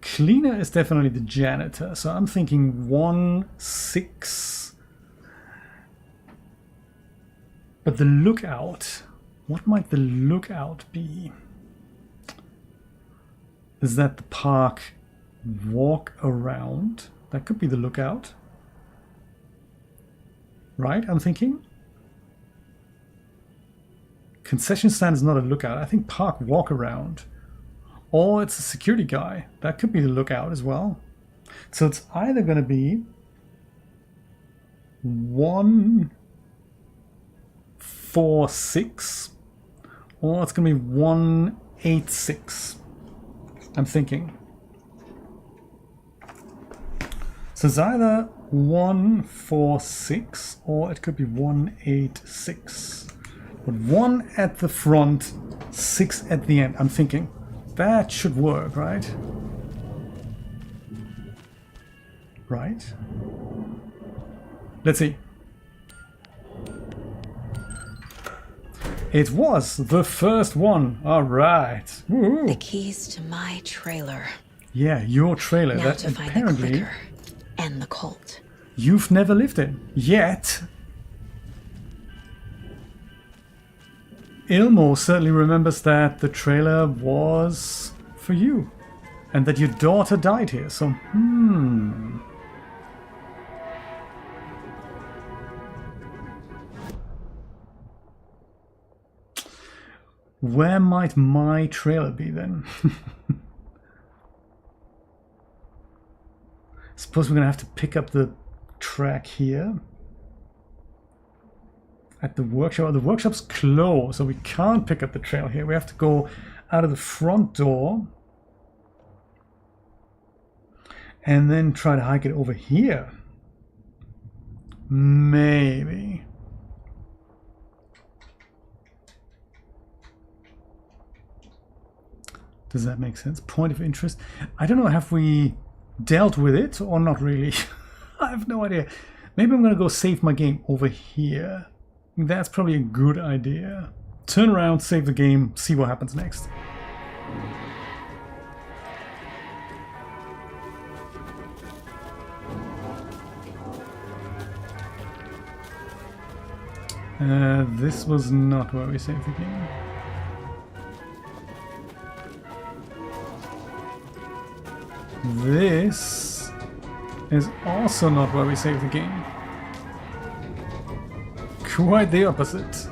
Cleaner is definitely the janitor, so I'm thinking 1, 6. But the lookout, what might the lookout be? Is that the park walk around? That could be the lookout. Right, I'm thinking? Concession stand is not a lookout. I think park walk around. Or it's a security guy. That could be the lookout as well. So it's either going to be 146 or it's going to be 186. I'm thinking. So it's either 146 or it could be 186. But 1 at the front, 6 at the end. I'm thinking that should work, right? Right? Let's see. It was the first one. All right. Woo. The keys to my trailer. Yeah, your trailer. Now that to find apparently the clicker and the Colt. You've never lived in yet. Ilmo certainly remembers that the trailer was for you, and that your daughter died here. So, where might my trailer be then? Suppose we're gonna have to pick up the track here at the workshop. The workshop's closed, so we can't pick up the trail here. We have to go out of the front door and then try to hike it over here. Maybe. Does that make sense? Point of interest. I don't know, have we dealt with it or not really? I have no idea. Maybe I'm gonna go save my game over here. That's probably a good idea. Turn around, save the game, see what happens next. This was not where we saved the game. This is also not where we saved the game. Quite the opposite.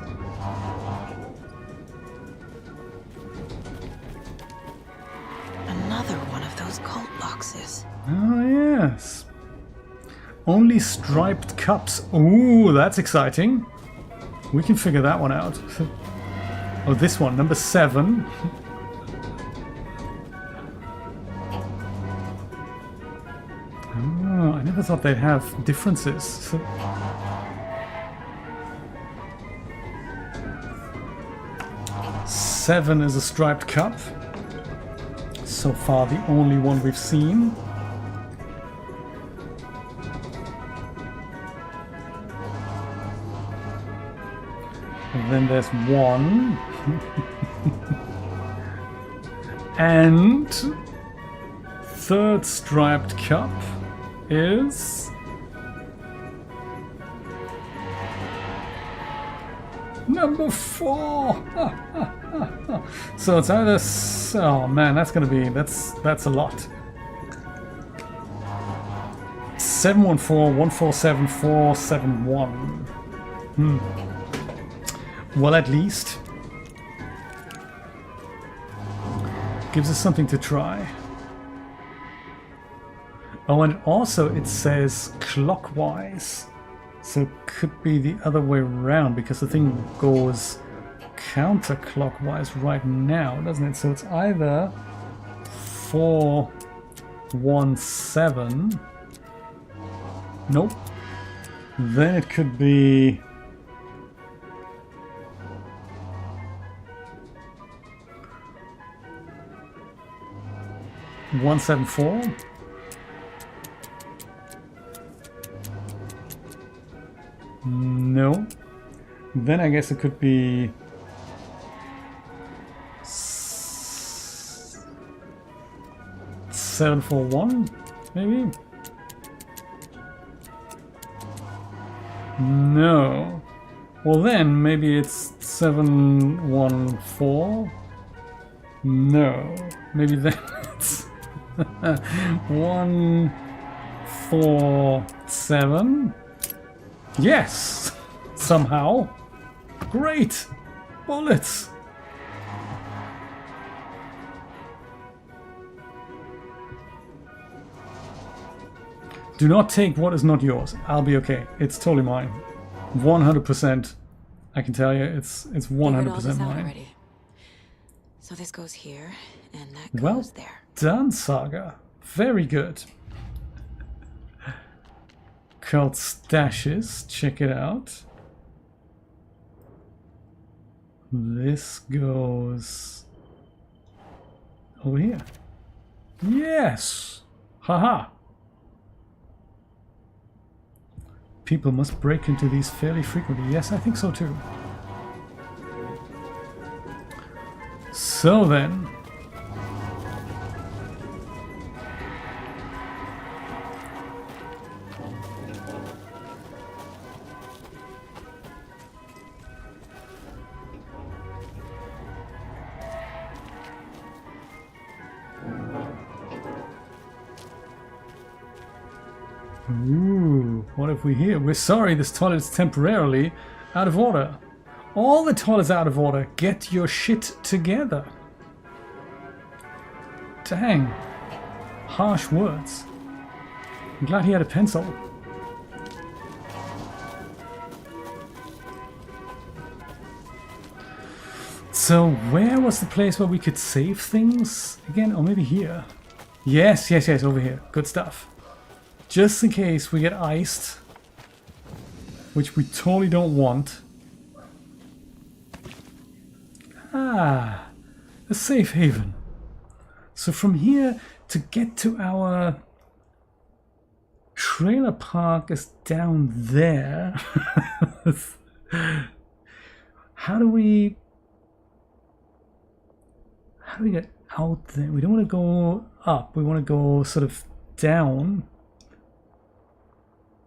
Another one of those Colt boxes. Oh yes. Only striped cups. Ooh, that's exciting. We can figure that one out. Oh, this one, number 7. Oh, I never thought they'd have differences. 7 is a striped cup. So far the only one we've seen. And then there's 1. And 3rd striped cup is number 4. So it's either, oh man, that's gonna be, that's a lot. 714, 147, 471. Well, at least gives us something to try. Oh, and also it says clockwise. So it could be the other way around because the thing goes counterclockwise right now, doesn't it? So it's either 417. Nope. Then it could be 174. No. Then I guess it could be 741, maybe? No. Well then, maybe it's 714? No. Maybe then it's 147? Yes! Somehow. Great! bullets. Do not take what is not yours. I'll be okay. It's totally mine. 100%. I can tell you, it's 100% mine. Already. So this goes here, and that goes Well there. done, Saga. Very good. Called stashes. Check it out. This goes over here. Yes! Haha! People must break into these fairly frequently. Yes, I think so too. So then... Ooh, what have we here? We're sorry, this toilet is temporarily out of order. All the toilets out of order. Get your shit together. Dang. Harsh words. I'm glad he had a pencil. So where was the place where we could save things again? Or maybe here. Yes, yes, yes, over here. Good stuff. Just in case we get iced, which we totally don't want. Ah, a safe haven. So from here to get to our trailer park is down there. How do we get out there? We don't want to go up. We want to go sort of down.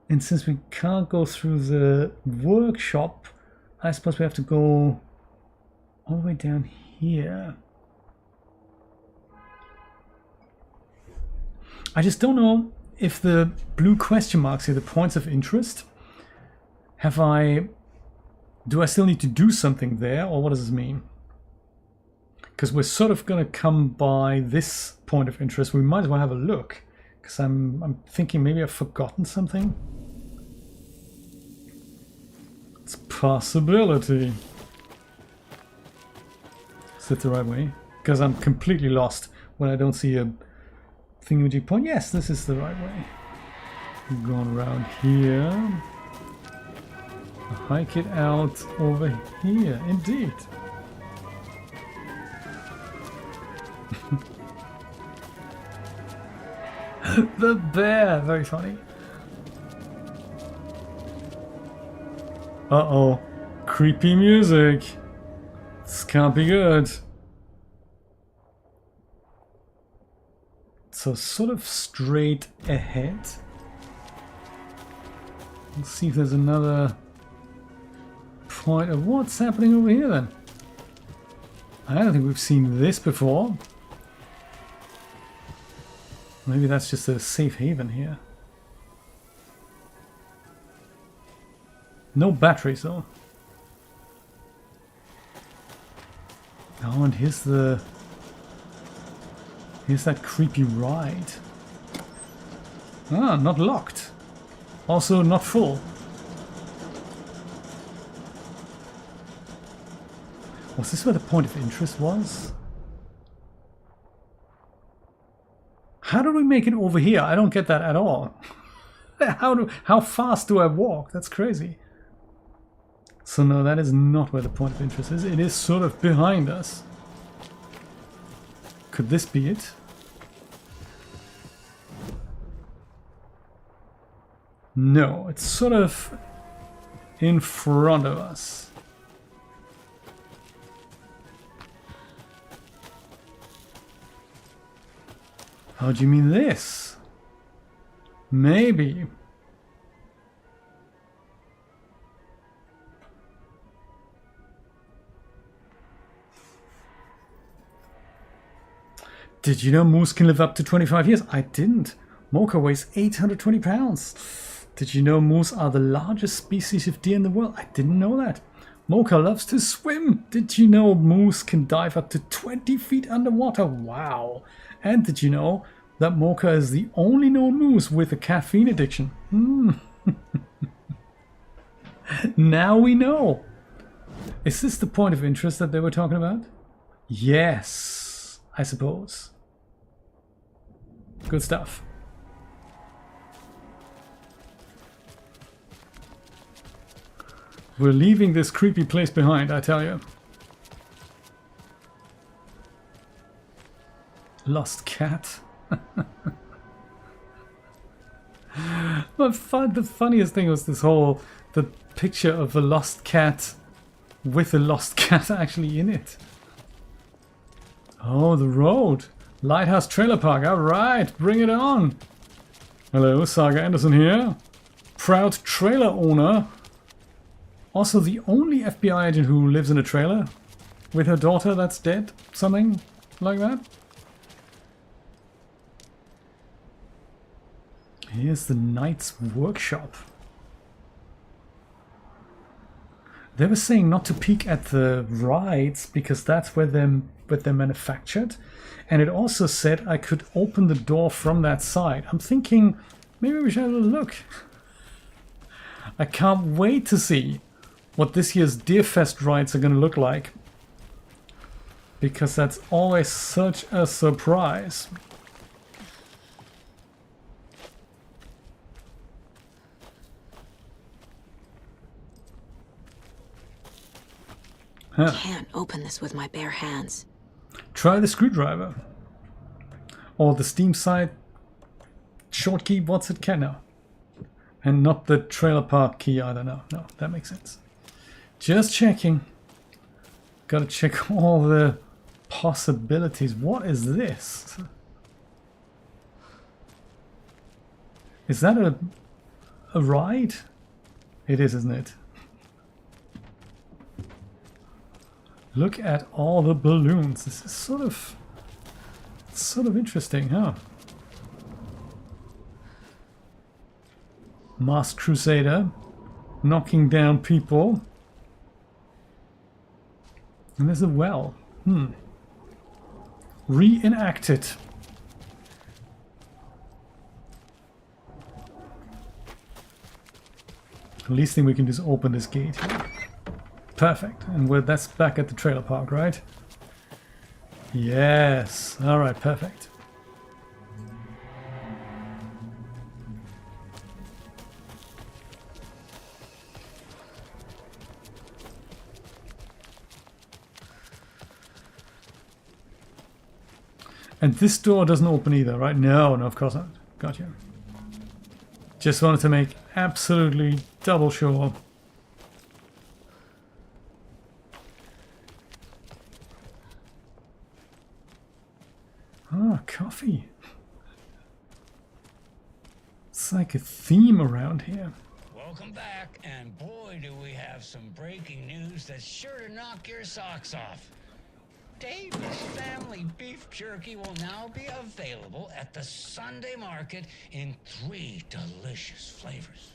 And since we can't go through the workshop, I suppose we have to go all the way down here. I just don't know if the blue question marks here, the points of interest, do I still need to do something there, or what does this mean? Because we're sort of going to come by this point of interest. We might as well have a look, because I'm thinking maybe I've forgotten something. It's a possibility. Is that the right way? Because I'm completely lost when I don't see a thingamajig point. Yes, this is the right way. We're going around here. Hike it out over here. Indeed. The bear. Very funny. Uh-oh. Creepy music. This can't be good. So sort of straight ahead. Let's see if there's another point of what's happening over here then. I don't think we've seen this before. Maybe that's just a safe haven here. No batteries though. Oh, and here's that creepy ride. Ah, not locked. Also not full. Was this where the point of interest was? How do we make it over here? I don't get that at all. How fast do I walk? That's crazy. So no, that is not where the point of interest is. It is sort of behind us. Could this be it? No, it's sort of in front of us. How do you mean this? Maybe. Did you know moose can live up to 25 years? I didn't. Mocha weighs 820 pounds. Did you know moose are the largest species of deer in the world? I didn't know that. Mocha loves to swim. Did you know moose can dive up to 20 feet underwater? Wow. And did you know that Mocha is the only known moose with a caffeine addiction? Now we know. Is this the point of interest that they were talking about? Yes, I suppose. Good stuff. We're leaving this creepy place behind, I tell you. Lost cat. But the funniest thing was the picture of a lost cat with a lost cat actually in it. Oh, the road. Lighthouse Trailer Park. All right, bring it on. Hello, Saga Anderson here. Proud trailer owner. Also the only FBI agent who lives in a trailer with her daughter that's dead. Something like that. Here's the Knight's Workshop. They were saying not to peek at the rides because that's where they're manufactured. And it also said I could open the door from that side. I'm thinking maybe we should have a look. I can't wait to see what this year's Deerfest rides are going to look like. Because that's always such a surprise. Huh. Can't open this with my bare hands. Try the screwdriver. Or the Steam side short key, what's it can now? And not the trailer park key either. No, that makes sense. Just checking. Gotta check all the possibilities. What is this? Is that a ride? It is, isn't it? Look at all the balloons. This is sort of interesting, huh? Masked Crusader knocking down people. And there's a well. Reenact it. The least thing we can do is open this gate here. Perfect. And that's back at the trailer park, right? Yes. All right, perfect. And this door doesn't open either, right? No, of course not. Gotcha. Just wanted to make absolutely double sure. Ah, coffee. It's like a theme around here. Welcome back, and boy do we have some breaking news that's sure to knock your socks off. Davis Family Beef Jerky will now be available at the Sunday market in 3 delicious flavors.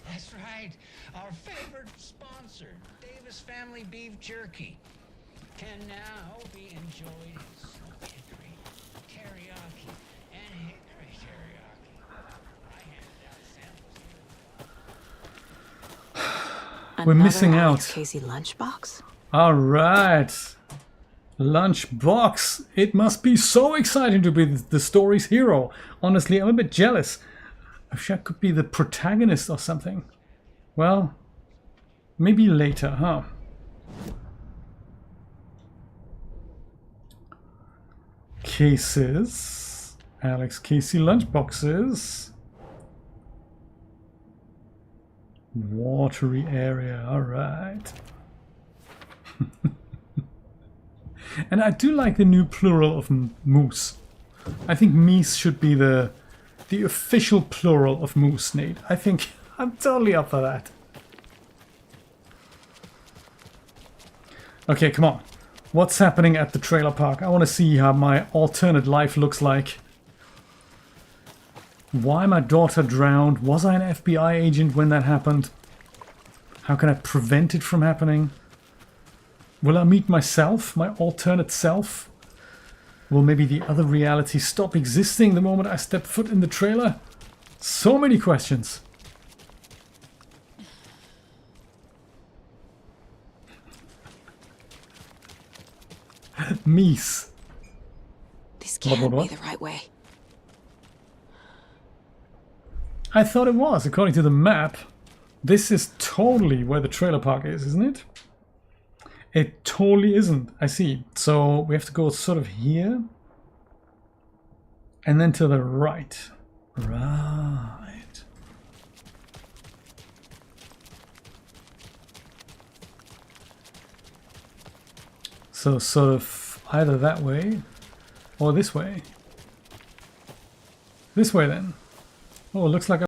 That's right, our favorite sponsor, Davis Family Beef Jerky, can now be enjoyed in smoked hickory, teriyaki, and hickory teriyaki. I handed out samples. We're missing out. Casey lunchbox? All right. Lunchbox. It must be so exciting to be the story's hero. Honestly, I'm a bit jealous. I wish I could be the protagonist or something. Well, maybe later, huh? Cases. Alex Casey lunchboxes. Watery area. All right. And I do like the new plural of moose. I think meese should be the official plural of moose, Nate. I think I'm totally up for that. Okay, come on. What's happening at the trailer park? I want to see how my alternate life looks like. Why my daughter drowned? Was I an FBI agent when that happened? How can I prevent it from happening? Will I meet myself, my alternate self? Will maybe the other reality stop existing the moment I step foot in the trailer? So many questions. Mies. This can't be the right way. I thought it was. According to the map, this is totally where the trailer park is, isn't it? It totally isn't. I see. So we have to go sort of here. And then to the right. Right. So sort of either that way or this way. This way then. Oh, it looks like